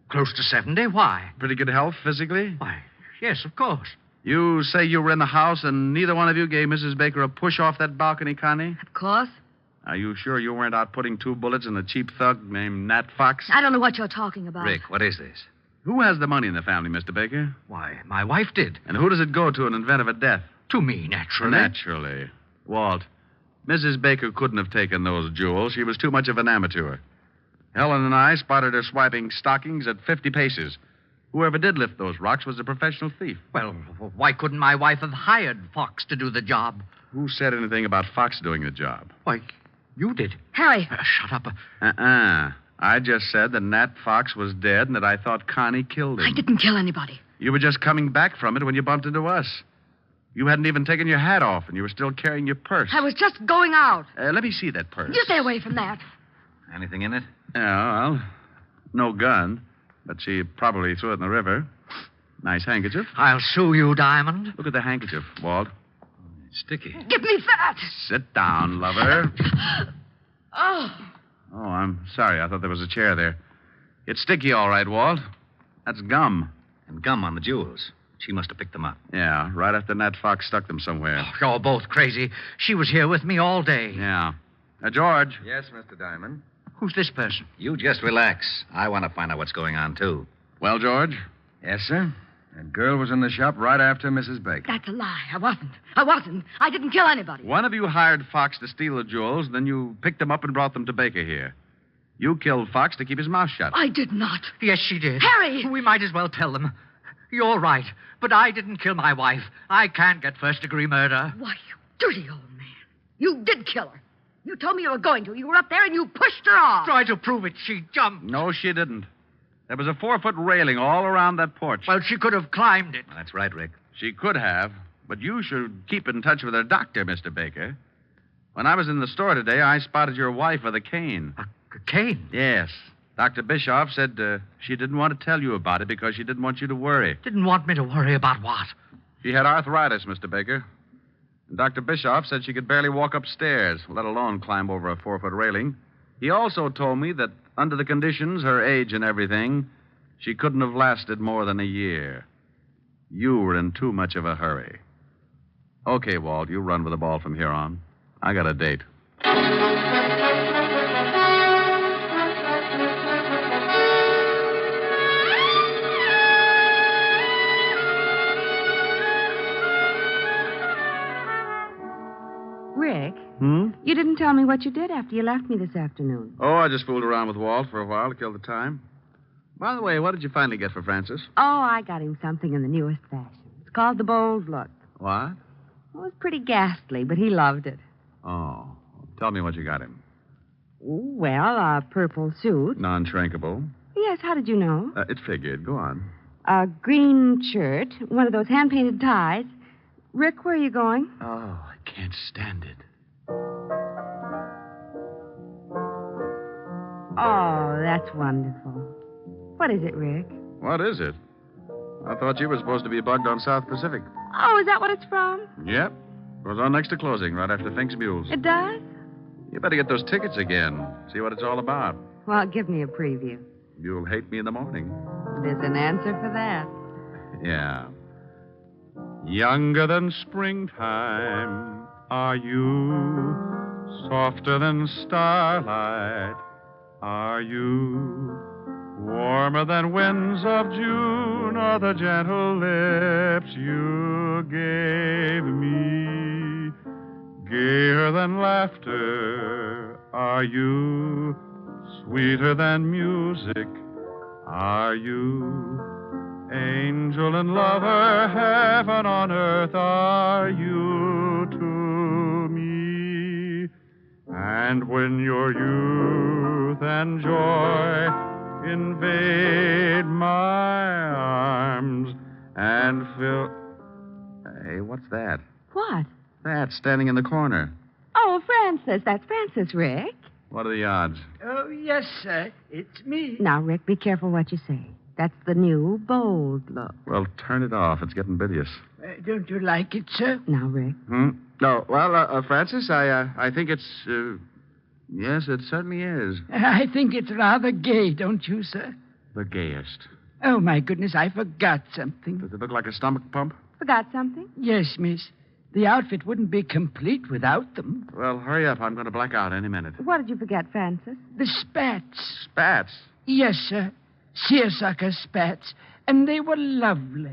Close to 70. Why? Pretty good health physically? Why, yes, of course. You say you were in the house and neither one of you gave Mrs. Baker a push off that balcony, Connie? Of course. Are you sure you weren't out putting 2 bullets in a cheap thug named Nat Fox? I don't know what you're talking about. Rick, what is this? Who has the money in the family, Mr. Baker? Why, my wife did. And who does it go to in event of a death? To me, naturally. Naturally. Walt, Mrs. Baker couldn't have taken those jewels. She was too much of an amateur. Helen and I spotted her swiping stockings at 50 paces. Whoever did lift those rocks was a professional thief. Well, why couldn't my wife have hired Fox to do the job? Who said anything about Fox doing the job? Why, you did. Harry. Shut up. I just said that Nat Fox was dead and that I thought Connie killed him. I didn't kill anybody. You were just coming back from it when you bumped into us. You hadn't even taken your hat off, and you were still carrying your purse. I was just going out. Let me see that purse. You stay away from that. Anything in it? Yeah, well, no gun, but she probably threw it in the river. Nice handkerchief. I'll sue you, Diamond. Look at the handkerchief, Walt. It's sticky. Give me that. Sit down, lover. Oh. Oh, I'm sorry. I thought there was a chair there. It's sticky, all right, Walt. That's gum. And gum on the jewels. She must have picked them up. Yeah, right after Nat Fox stuck them somewhere. Oh, you're both crazy. She was here with me all day. Yeah. George. Yes, Mr. Diamond. Who's this person? You just relax. I want to find out what's going on, too. Well, George? Yes, sir. That girl was in the shop right after Mrs. Baker. That's a lie. I wasn't. I didn't kill anybody. One of you hired Fox to steal the jewels, then you picked them up and brought them to Baker here. You killed Fox to keep his mouth shut. I did not. Yes, she did. Harry! We might as well tell them. You're right, but I didn't kill my wife. I can't get first-degree murder. Why, you dirty old man. You did kill her. You told me you were going to. You were up there and you pushed her off. Try to prove it. She jumped. No, she didn't. There was a 4-foot railing all around that porch. Well, she could have climbed it. That's right, Rick. She could have, but you should keep in touch with her doctor, Mr. Baker. When I was in the store today, I spotted your wife with a cane. A cane? Yes. Dr. Bischoff said she didn't want to tell you about it because she didn't want you to worry. Didn't want me to worry about what? She had arthritis, Mr. Baker. And Dr. Bischoff said she could barely walk upstairs, let alone climb over a 4-foot railing. He also told me that under the conditions, her age and everything, she couldn't have lasted more than a year. You were in too much of a hurry. Okay, Walt, you run with the ball from here on. I got a date. Rick, you didn't tell me what you did after you left me this afternoon. Oh, I just fooled around with Walt for a while to kill the time. By the way, what did you finally get for Francis? Oh, I got him something in the newest fashion. It's called The Bold Look. What? It was pretty ghastly, but he loved it. Oh. Tell me what you got him. Well, a purple suit. Non-shrinkable. Yes, how did you know? It figured. Go on. A green shirt, one of those hand-painted ties. Rick, where are you going? Oh, I can't stand it. Oh, that's wonderful. What is it, Rick? What is it? I thought you were supposed to be bugged on South Pacific. Oh, is that what it's from? Yep. Goes on next to closing, right after Fink's Mules. It does? You better get those tickets again. See what it's all about. Well, give me a preview. You'll hate me in the morning. There's an answer for that. Yeah. Younger than springtime are you, softer than starlight are you, warmer than winds of June are the gentle lips you gave me, gayer than laughter are you, sweeter than music are you, angel and lover, heaven on earth are you to me. And when your youth and joy invade my arms and fill... Hey, what's that? What? That, standing in the corner. Oh, Francis. That's Francis, Rick. What are the odds? Oh, yes, sir. It's me. Now, Rick, be careful what you say. That's the new Bold Look. Well, turn it off. It's getting bilious. Don't you like it, sir? Now, Rick. No, well, Francis, I think it's, yes, it certainly is. I think it's rather gay, don't you, sir? The gayest. Oh, my goodness, I forgot something. Does it look like a stomach pump? Forgot something? Yes, miss. The outfit wouldn't be complete without them. Well, hurry up. I'm going to black out any minute. What did you forget, Francis? The spats. Spats? Yes, sir. Seersucker spats. And they were lovely.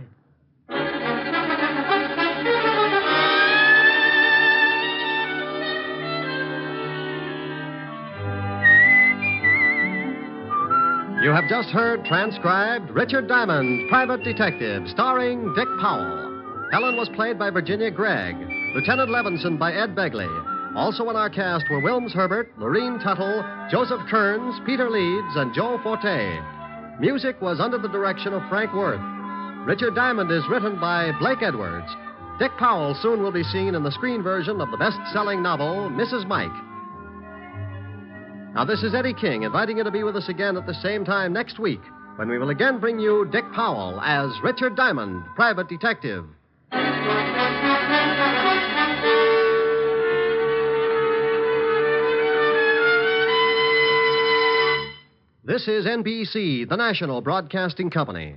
You have just heard transcribed Richard Diamond, Private Detective, starring Dick Powell. Helen was played by Virginia Gregg, Lieutenant Levinson by Ed Begley. Also in our cast were Wilms Herbert, Lorene Tuttle, Joseph Kearns, Peter Leeds, and Joe Forte. Music was under the direction of Frank Worth. Richard Diamond is written by Blake Edwards. Dick Powell soon will be seen in the screen version of the best-selling novel, Mrs. Mike. Now, this is Eddie King inviting you to be with us again at the same time next week when we will again bring you Dick Powell as Richard Diamond, Private Detective. This is NBC, the national broadcasting company.